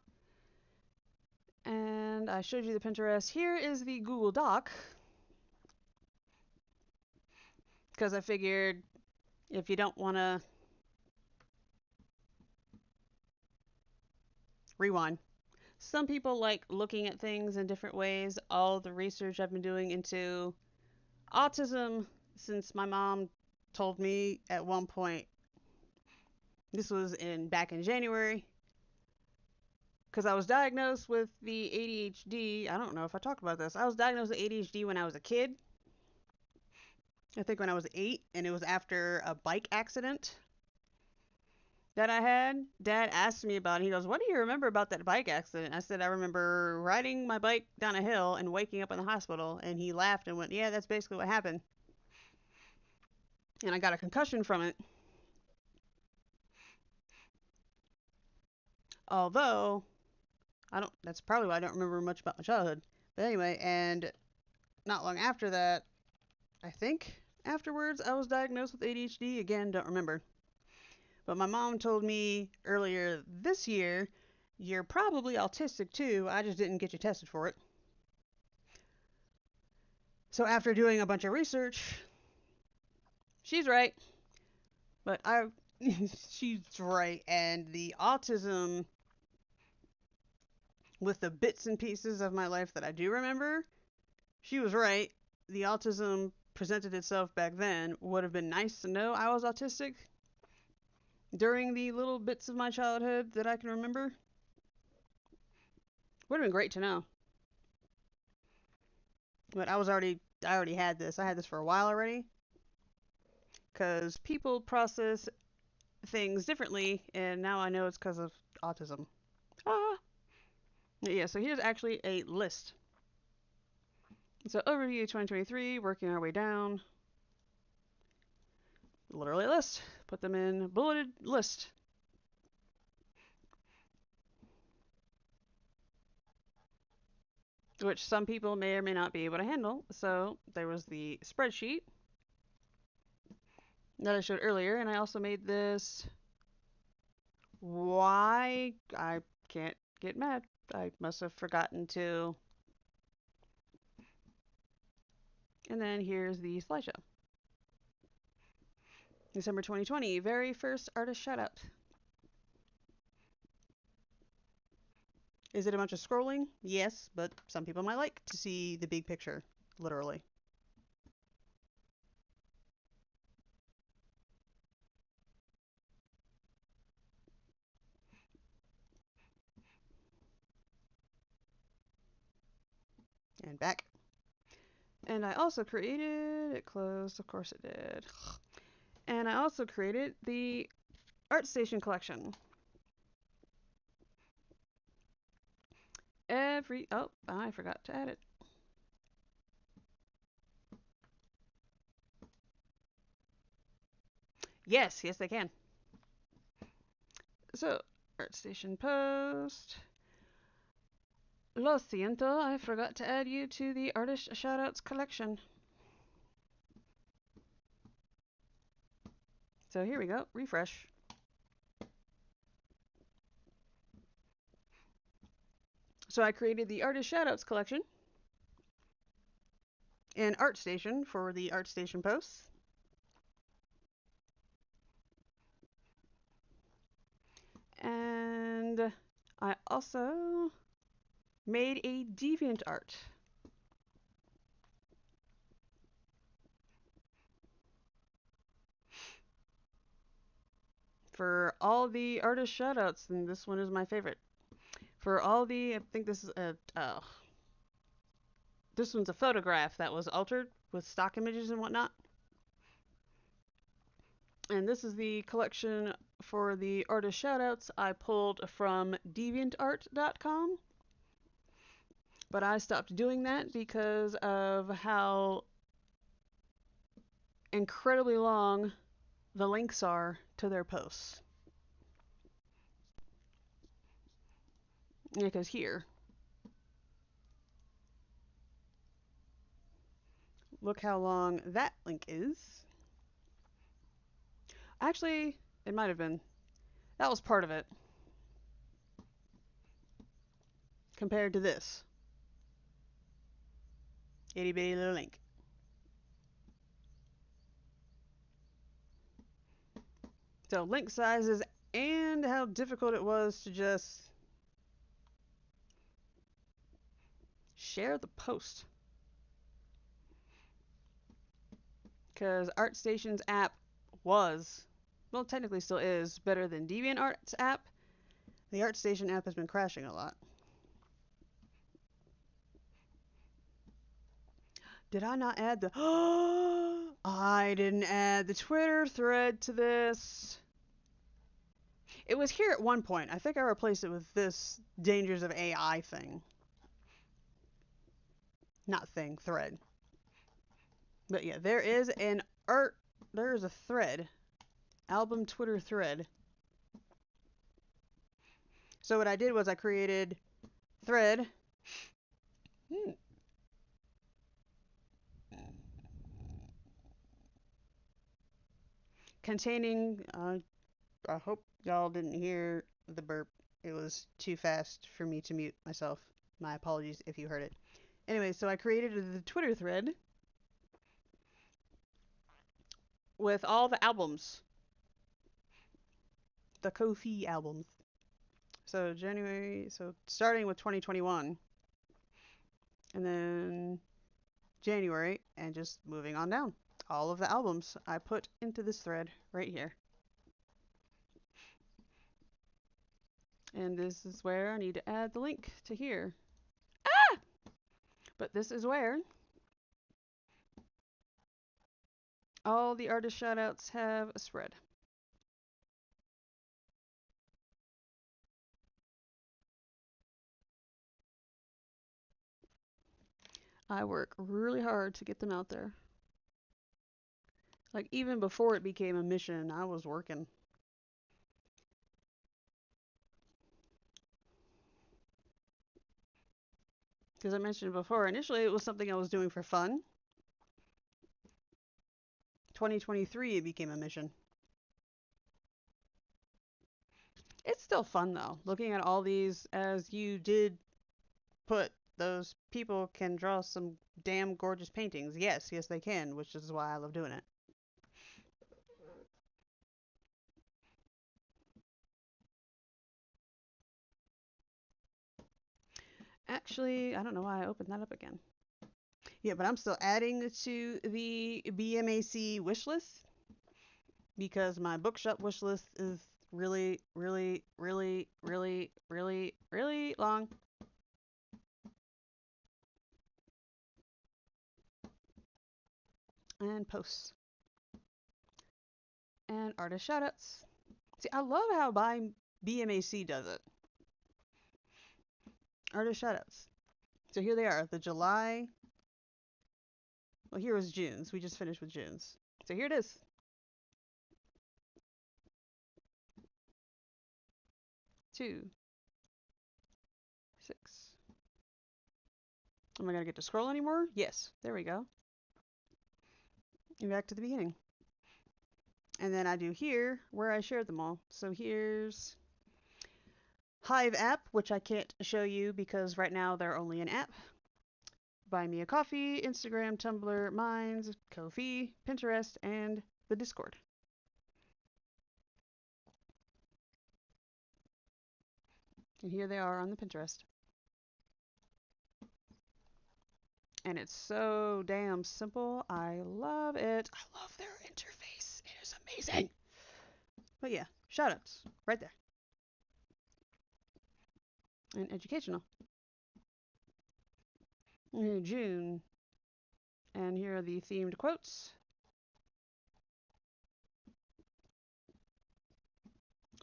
And I showed you the Pinterest. Here is the Google Doc. Because I figured if you don't want to rewind. Some people like looking at things in different ways. All the research I've been doing into autism since my mom told me at one point, this was back in January, because I was diagnosed with the ADHD. I don't know if I talked about this. I was diagnosed with ADHD when I was a kid. I think when I was 8, and it was after a bike accident that I had. Dad asked me about it. He goes, "What do you remember about that bike accident?" I said, "I remember riding my bike down a hill and waking up in the hospital." And he laughed and went, "Yeah, that's basically what happened." And I got a concussion from it. Although, that's probably why I don't remember much about my childhood. But anyway, and not long after that, I think afterwards, I was diagnosed with ADHD. Again, don't remember. But my mom told me earlier this year, "You're probably autistic too. I just didn't get you tested for it." So after doing a bunch of research, she's right. But she's right. And the autism, with the bits and pieces of my life that I do remember, she was right. The autism presented itself back then. Would have been nice to know I was autistic during the little bits of my childhood that I can remember. Would have been great to know. But I already had this. I had this for a while already. Because people process things differently, and now I know it's because of autism. Ah. Yeah, so here's actually a list. So overview 2023, working our way down. Literally a list. Put them in bulleted list. Which some people may or may not be able to handle. So there was the spreadsheet that I showed earlier, and I also made this. Why? I can't get mad. I must have forgotten to. And then here's the slideshow. December 2020, very first artist shoutout. Is it a bunch of scrolling? Yes, but some people might like to see the big picture, literally. And back. And I also created, it closed, of course it did. And I also created the ArtStation collection. Oh, I forgot to add it. Yes, they can. So, ArtStation post. Lo siento, I forgot to add you to the artist shoutouts collection. So here we go, refresh. So I created the artist shoutouts collection in ArtStation for the ArtStation posts. And I also made a DeviantArt. for all the artist shoutouts, and this one is my favorite. For all the, I think this one's a photograph that was altered with stock images and whatnot. And this is the collection for the artist shoutouts I pulled from deviantart.com. But I stopped doing that because of how incredibly long the links are to their posts. Because here, look how long that link is. Actually, it might have been. That was part of it. Compared to this. Itty bitty little link. So link sizes and how difficult it was to just share the post. Because ArtStation's app was, well, technically still is, better than DeviantArt's app. The ArtStation app has been crashing a lot. Did I not add the... I didn't add the Twitter thread to this. It was here at one point. I think I replaced it with this Dangers of AI thing. Not thing, thread. But yeah, there is a thread. Album Twitter thread. So what I did was I created thread. Containing, I hope y'all didn't hear the burp. It was too fast for me to mute myself. My apologies if you heard it. Anyway, so I created the Twitter thread with all the albums. The Ko-fi albums. So starting with 2021. And then January, and just moving on down. All of the albums I put into this thread right here. And this is where I need to add the link to here. Ah! But this is where all the artist shoutouts have a spread. I work really hard to get them out there. Like, even before it became a mission, I was working. Because I mentioned before, initially it was something I was doing for fun. 2023, it became a mission. It's still fun, though, looking at all these, as you did put, those people can draw some damn gorgeous paintings. Yes, they can, which is why I love doing it. Actually, I don't know why I opened that up again. Yeah, but I'm still adding to the BMAC wish list because my bookshop wish list is really, really, really, really, really, really long. And posts. And artist shoutouts. See, I love how BMAC does it. Artist shoutouts. So here they are, the July. Well, here was June's. We just finished with June's. So here it is. 2, 6. Am I going to get to scroll anymore? Yes. There we go. And back to the beginning. And then I do here where I shared them all. So here's Hive app, which I can't show you because right now they're only an app. Buy Me a Coffee, Instagram, Tumblr, Minds, Ko-fi, Pinterest, and the Discord. And here they are on the Pinterest. And it's so damn simple. I love it. I love their interface. It is amazing. But yeah, shoutouts right there. And educational. June. And here are the themed quotes.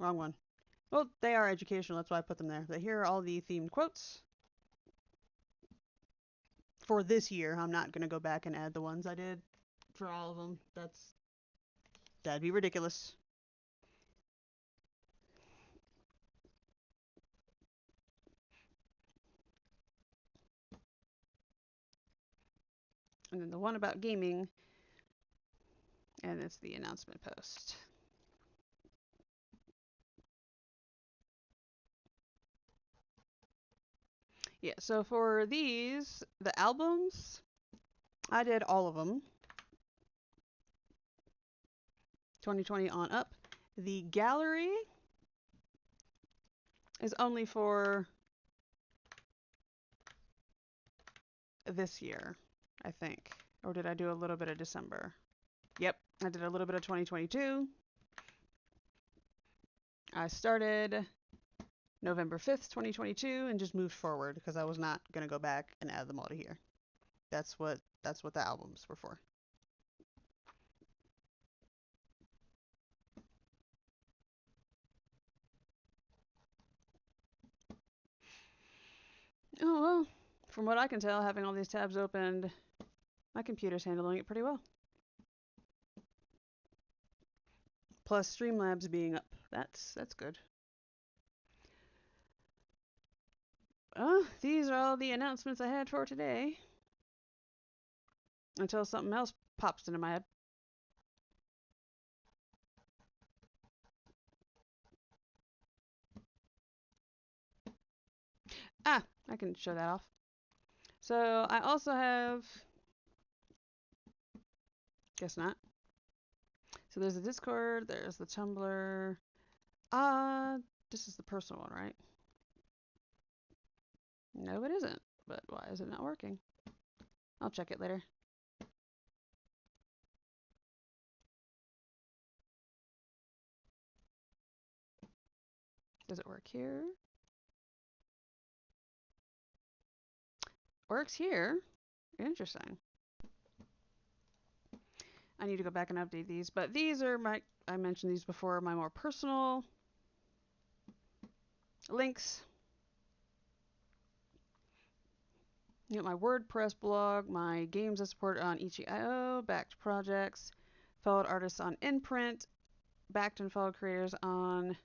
Wrong one. Well, they are educational, that's why I put them there. But here are all the themed quotes. For this year, I'm not going to go back and add the ones I did for all of them. That'd be ridiculous. And then the one about gaming, and it's the announcement post. Yeah, so for these, the albums, I did all of them. 2020 on up. The gallery is only for this year, I think. Or did I do a little bit of December? Yep, I did a little bit of 2022. I started November 5th, 2022 and just moved forward because I was not going to go back and add them all to here. That's what the albums were for. Oh, well, from what I can tell, having all these tabs opened, my computer's handling it pretty well. Plus Streamlabs being up. That's good. These are all the announcements I had for today. Until something else pops into my head. Ah, I can show that off. So I also have, guess not. So there's the Discord, there's the Tumblr. This is the personal one, right? No, it isn't. But why is it not working? I'll check it later. Does it work here? Works here. Interesting. I need to go back and update these, but these are I mentioned these before, my more personal links. You know, my WordPress blog, my games I support on itch.io, backed projects, followed artists on Imprint, backed and followed creators on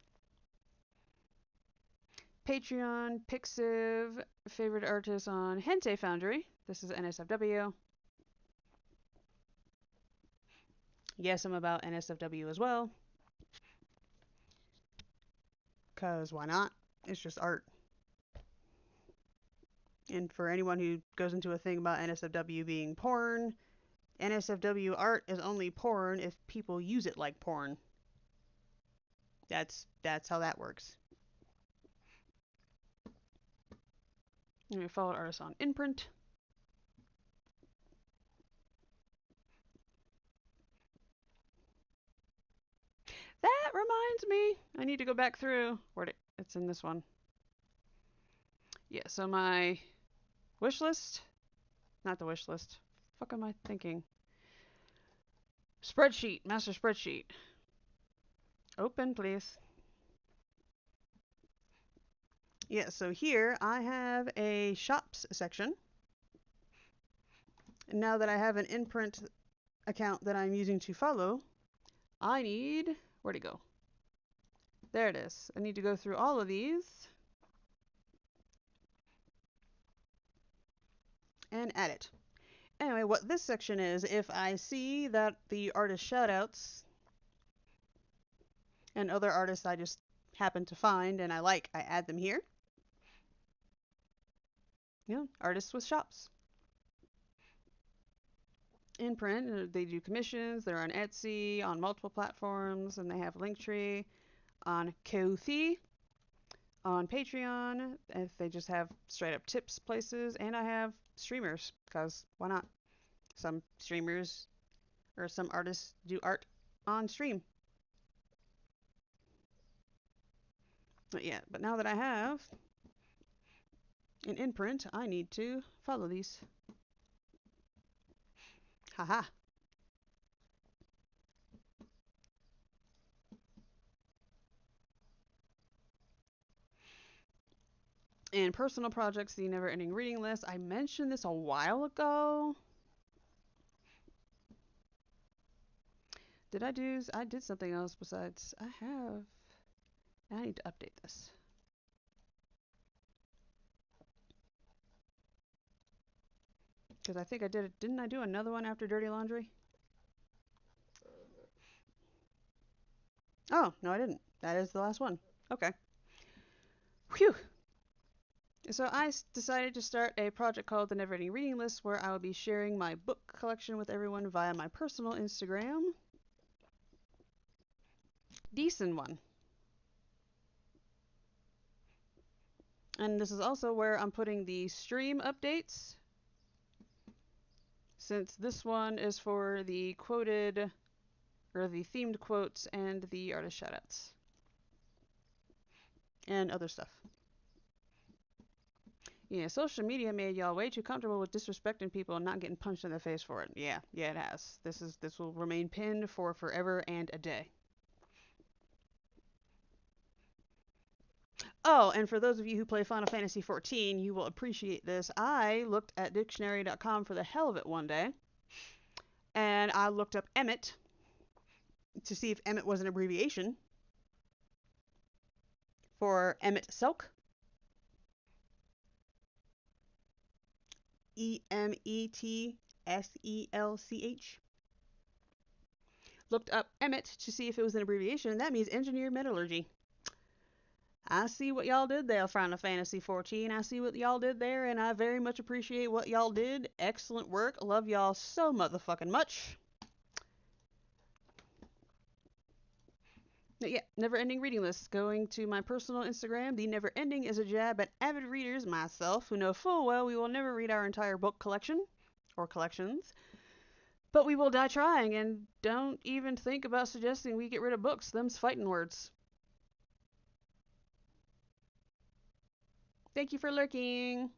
Patreon, Pixiv, favorite artists on Hente Foundry. This is NSFW. Yes, I'm about NSFW as well. Because why not? It's just art. And for anyone who goes into a thing about NSFW being porn, NSFW art is only porn if people use it like porn. That's how that works. And we followed artists on Imprint. That reminds me, I need to go back through. It's in this one. Yeah, so my wish list, not the wish list. Fuck am I thinking? Spreadsheet, master spreadsheet. Open, please. Yeah, so here I have a shops section. And now that I have an Imprint account that I'm using to follow, I need, where'd it go? There it is. I need to go through all of these and add it. Anyway, what this section is, if I see that the artist shoutouts and other artists I just happen to find and I like, I add them here. Yeah, artists with shops. Imprint, they do commissions, they're on Etsy, on multiple platforms, and they have Linktree, on Ko-fi, on Patreon, if they just have straight up tips places, and I have streamers, because why not? Some streamers or some artists do art on stream. Not yet, but now that I have an imprint, I need to follow these. Haha. And personal projects, the never ending reading list. I mentioned this a while ago. I did something else besides, I need to update this. Because I think I did it, didn't I do another one after Dirty Laundry? Oh, no I didn't. That is the last one. Okay. Whew. So I decided to start a project called the Never Ending Reading List where I will be sharing my book collection with everyone via my personal Instagram. Decent one. And this is also where I'm putting the stream updates, since this one is for the quoted or the themed quotes and the artist shoutouts and other stuff. Yeah, social media made y'all way too comfortable with disrespecting people and not getting punched in the face for it. Yeah, it has. This will remain pinned for forever and a day. Oh, and for those of you who play Final Fantasy XIV, you will appreciate this. I looked at dictionary.com for the hell of it one day, and I looked up Emmet to see if Emmet was an abbreviation for Emmet Selk. Emetselch. Looked up Emmet to see if it was an abbreviation, and that means engineer metallurgy. I see what y'all did there, Final Fantasy 14. I see what y'all did there, and I very much appreciate what y'all did. Excellent work. Love y'all so motherfucking much. But yeah, never ending reading list. Going to my personal Instagram. The never ending is a jab at avid readers, myself, who know full well we will never read our entire book collection or collections. But we will die trying, and don't even think about suggesting we get rid of books. Them's fighting words. Thank you for lurking.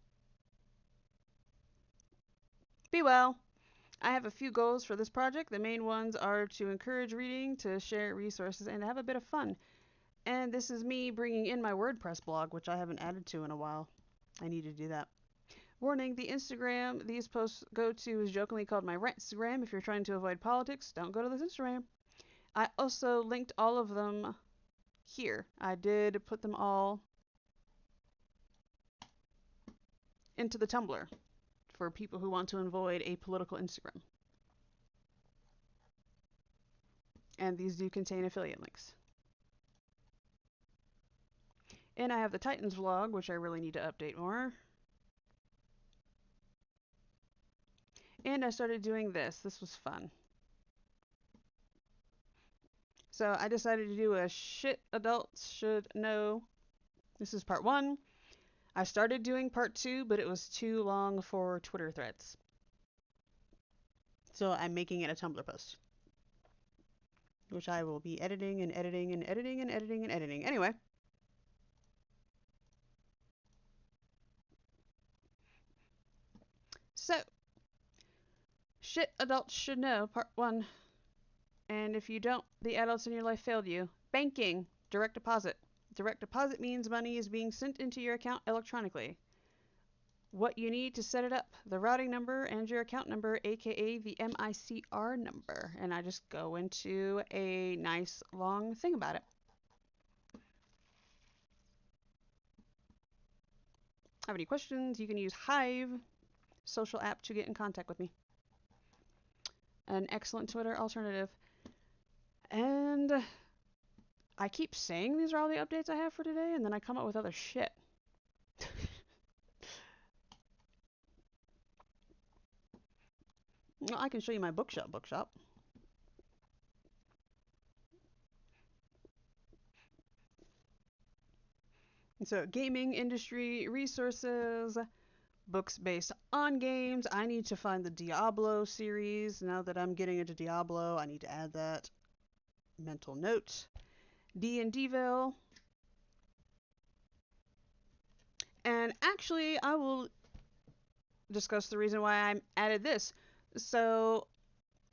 Be well. I have a few goals for this project. The main ones are to encourage reading, to share resources, and to have a bit of fun. And this is me bringing in my WordPress blog, which I haven't added to in a while. I need to do that. Warning, the Instagram these posts go to is jokingly called my Rantstagram. If you're trying to avoid politics, don't go to this Instagram. I also linked all of them here. I did put them all into the Tumblr for people who want to avoid a political Instagram. And these do contain affiliate links. And I have the Titans vlog, which I really need to update more. And I started doing this. This was fun. So I decided to do a shit adults should know. This is part 1. I started doing part 2, but it was too long for Twitter threads. So I'm making it a Tumblr post, which I will be editing and editing and editing and editing and editing. Anyway. So, shit adults should know, part 1. And if you don't, the adults in your life failed you. Banking, direct deposit. Direct deposit means money is being sent into your account electronically. What you need to set it up, the routing number and your account number, aka the MICR number. And I just go into a nice long thing about it. Have any questions? You can use Hive, social app, to get in contact with me. An excellent Twitter alternative. And I keep saying these are all the updates I have for today, and then I come up with other shit. Well, I can show you my bookshop. So, gaming industry resources, books based on games. I need to find the Diablo series. Now that I'm getting into Diablo, I need to add that. Mental note. D&Deville. And actually, I will discuss the reason why I added this. So,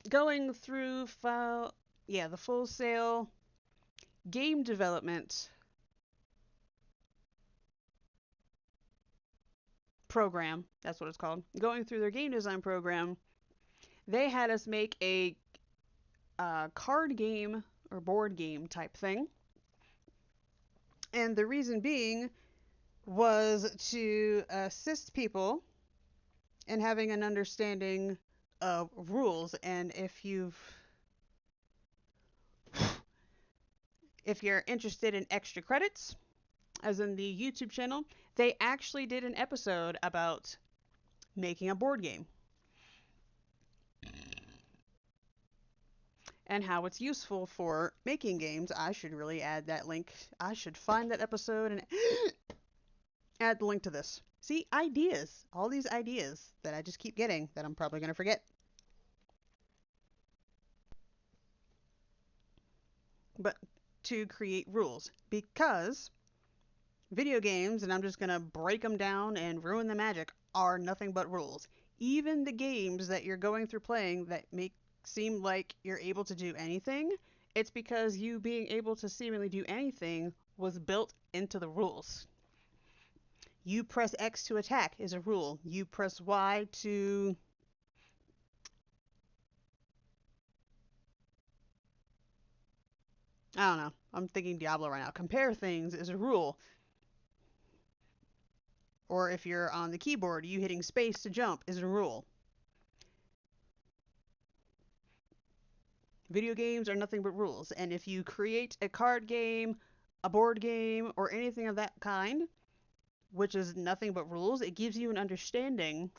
going through the Full Sail game development program, that's what it's called. Going through their game design program, they had us make a card game or board game type thing. And the reason being was to assist people in having an understanding of rules. And if you're interested in extra credits, as in the YouTube channel, they actually did an episode about making a board game and how it's useful for making games. I should really add that link. I should find that episode and add the link to this. See, ideas. All these ideas that I just keep getting that I'm probably going to forget. But to create rules. Because video games, and I'm just going to break them down and ruin the magic, are nothing but rules. Even the games that you're going through playing that make seem like you're able to do anything, it's because you being able to seemingly do anything was built into the rules. You press X to attack is a rule. You press Y to I don't know. I'm thinking Diablo right now. Compare things is a rule. Or if you're on the keyboard, you hitting space to jump is a rule. Video games are nothing but rules. And if you create a card game, a board game, or anything of that kind, which is nothing but rules, it gives you an understanding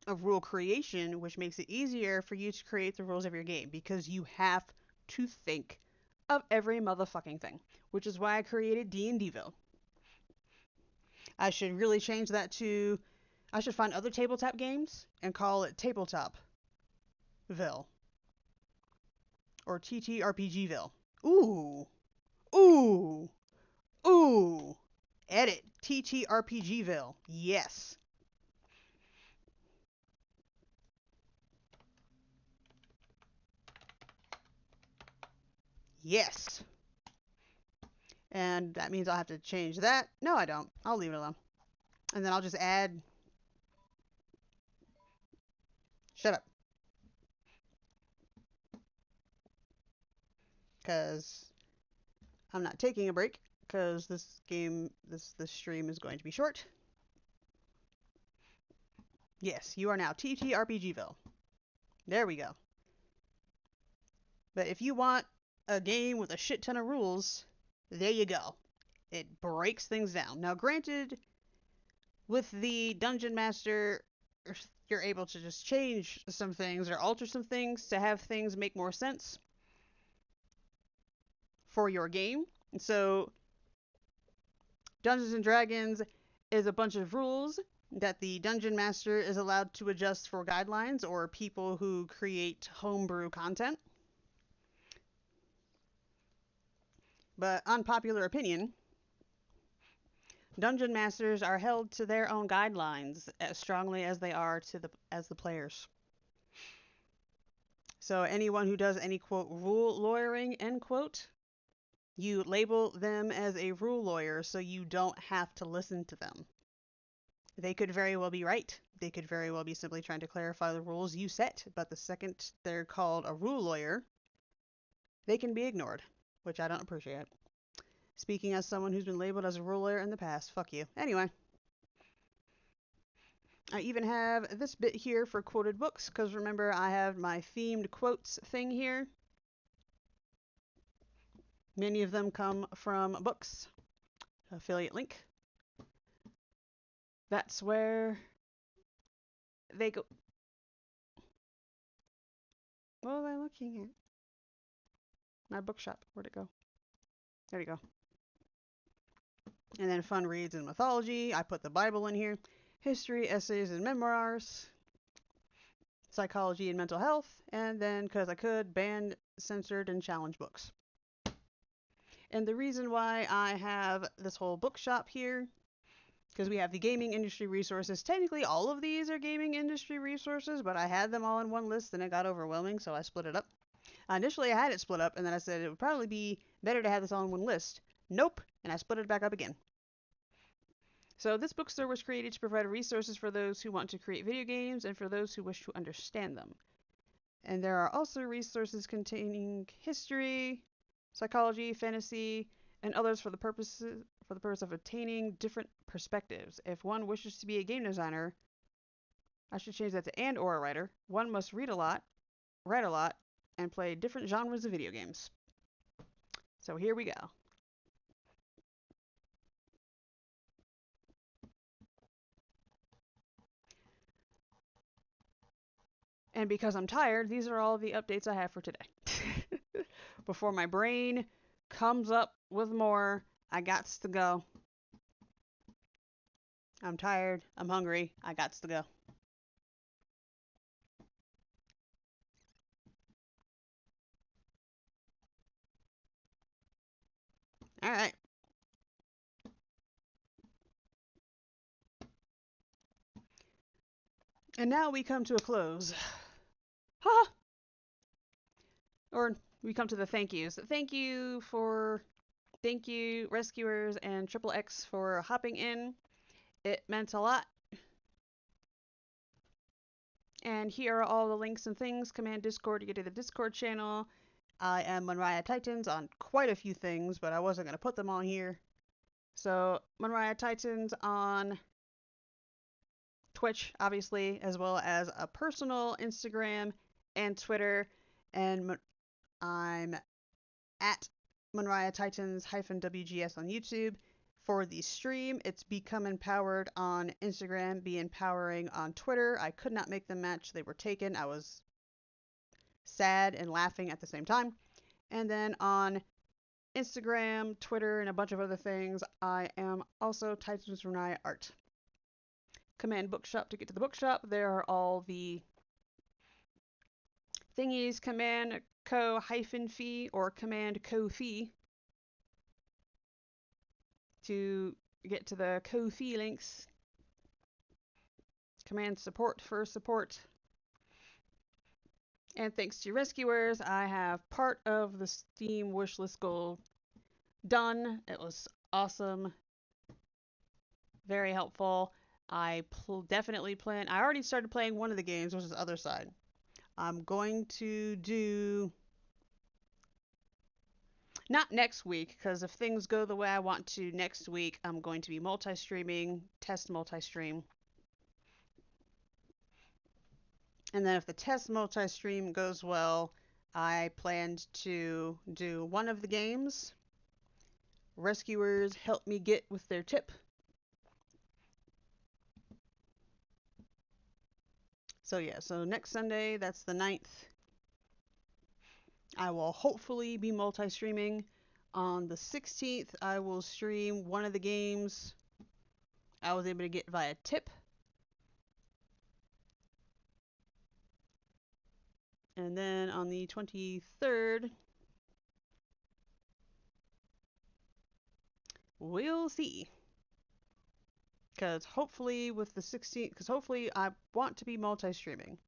of rule creation, which makes it easier for you to create the rules of your game because you have to think of every motherfucking thing, which is why I created D&Deville. I should really change that to I should find other tabletop games and call it Tabletopville or TTRPGville. Ooh. Ooh. Ooh. Edit TTRPGville. Yes. Yes. And that means I'll have to change that. No, I don't. I'll leave it alone. And then I'll just add. Shut up. Because I'm not taking a break. Because this stream is going to be short. Yes, you are now TTRPGville. There we go. But if you want a game with a shit ton of rules, there you go. It breaks things down. Now, granted, with the Dungeon Master, you're able to just change some things or alter some things to have things make more sense for your game. And so, Dungeons and Dragons is a bunch of rules that the Dungeon Master is allowed to adjust for guidelines or people who create homebrew content. But unpopular opinion, Dungeon Masters are held to their own guidelines as strongly as they are to the players. So anyone who does any quote rule lawyering end quote, you label them as a rule lawyer so you don't have to listen to them. They could very well be right. They could very well be simply trying to clarify the rules you set, but the second they're called a rule lawyer, they can be ignored, which I don't appreciate. Speaking as someone who's been labeled as a rule lawyer in the past, fuck you. Anyway, I even have this bit here for quoted books, because remember I have my themed quotes thing here. Many of them come from books. Affiliate link. That's where they go. What was I looking at? My bookshop. Where'd it go? There we go. And then fun reads and mythology. I put the Bible in here. History, essays, and memoirs. Psychology and mental health. And then, because I could, banned, censored, and challenge books. And the reason why I have this whole bookshop here because we have the gaming industry resources. Technically, all of these are gaming industry resources, but I had them all in one list and it got overwhelming, so I split it up. Initially, I had it split up, and then I said it would probably be better to have this all in one list. Nope, and I split it back up again. So this bookstore was created to provide resources for those who want to create video games and for those who wish to understand them. And there are also resources containing history, psychology, fantasy, and others for the purpose of obtaining different perspectives. If one wishes to be a game designer, I should change that to and or a writer, one must read a lot, write a lot, and play different genres of video games. So here we go. And because I'm tired, these are all the updates I have for today. Before my brain comes up with more, I gots to go. I'm tired. I'm hungry. I gots to go. All right. And now we come to a close. Ha! Or we come to the thank yous. Thank you, Rescuers and Triple X, for hopping in. It meant a lot. And here are all the links and things. Command Discord to get to the Discord channel. I am MonriaTitans on quite a few things, but I wasn't going to put them on here. So, MonriaTitans on Twitch, obviously, as well as a personal Instagram and Twitter. And I'm at MonriaTitans-WGS on YouTube. For the stream, it's Become Empowered on Instagram, Be Empowering on Twitter. I could not make them match. They were taken. I was sad and laughing at the same time. And then on Instagram, Twitter, and a bunch of other things, I am also Titans Renai Art. Command Bookshop to get to the bookshop. There are all the thingies. Command Co-fee or Command Co-fee to get to the Ko-fi links. Command Support for support. And thanks to Rescuers, I have part of the Steam wishlist goal done. It was awesome. Very helpful. I definitely plan. I already started playing one of the games, which is the other side. I'm going to do. Not next week, because if things go the way I want to next week, I'm going to be multi-streaming, test multi-stream. And then if the test multi-stream goes well, I planned to do one of the games. Rescuers help me get with their tip. So yeah, so next Sunday, that's the 9th. I will hopefully be multi-streaming. On the 16th, I will stream one of the games I was able to get via tip. And then on the 23rd, we'll see. Because hopefully with the 16th, because hopefully I want to be multi-streaming.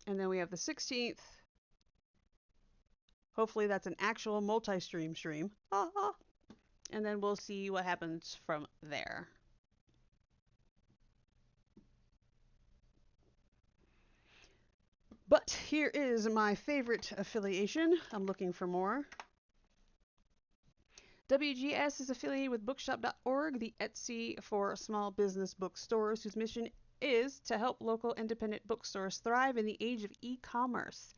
And then we have the 16th. Hopefully that's an actual multi-stream stream. And then we'll see what happens from there. But here is my favorite affiliation. I'm looking for more. WGS is affiliated with bookshop.org, the Etsy for small business bookstores, whose mission is to help local independent bookstores thrive in the age of e-commerce.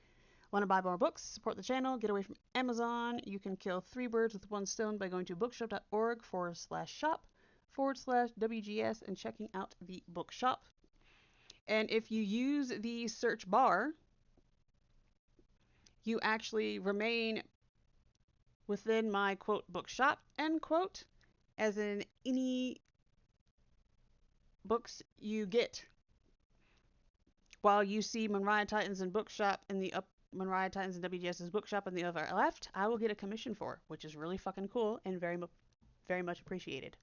Want to buy more books, support the channel, get away from Amazon? You can kill 3 birds with 1 stone by going to bookshop.org/shop/WGS and checking out the bookshop. And if you use the search bar, you actually remain within my quote bookshop end quote, as in any books you get while you see MonriaTitans and bookshop in the MonriaTitans and WGS's bookshop in the other left, I will get a commission for, which is really fucking cool and very Very much appreciated.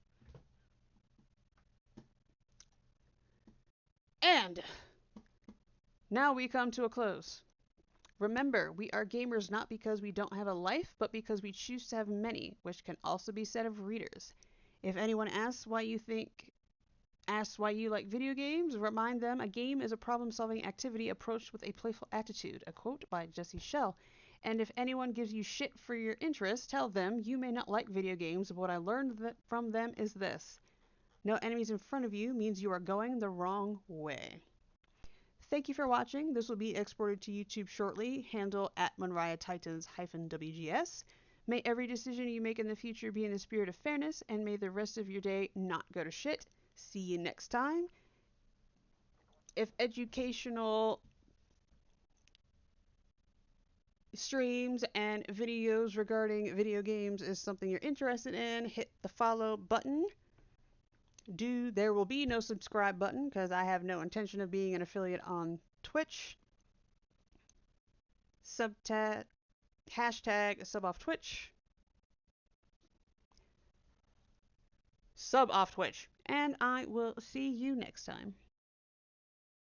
And now we come to a close. Remember, we are gamers not because we don't have a life, but because we choose to have many, which can also be said of readers. If anyone asks why you like video games, remind them a game is a problem-solving activity approached with a playful attitude, a quote by Jesse Shell. And if anyone gives you shit for your interest, tell them you may not like video games, but what I learned from them is this: no enemies in front of you means you are going the wrong way. Thank you for watching. This will be exported to YouTube shortly. Handle at MonriaTitans-WGS. May every decision you make in the future be in the spirit of fairness, and may the rest of your day not go to shit. See you next time. If educational streams and videos regarding video games is something you're interested in, hit the follow button. There will be no subscribe button because I have no intention of being an affiliate on Twitch. Hashtag sub off Twitch. Sub off Twitch. And I will see you next time.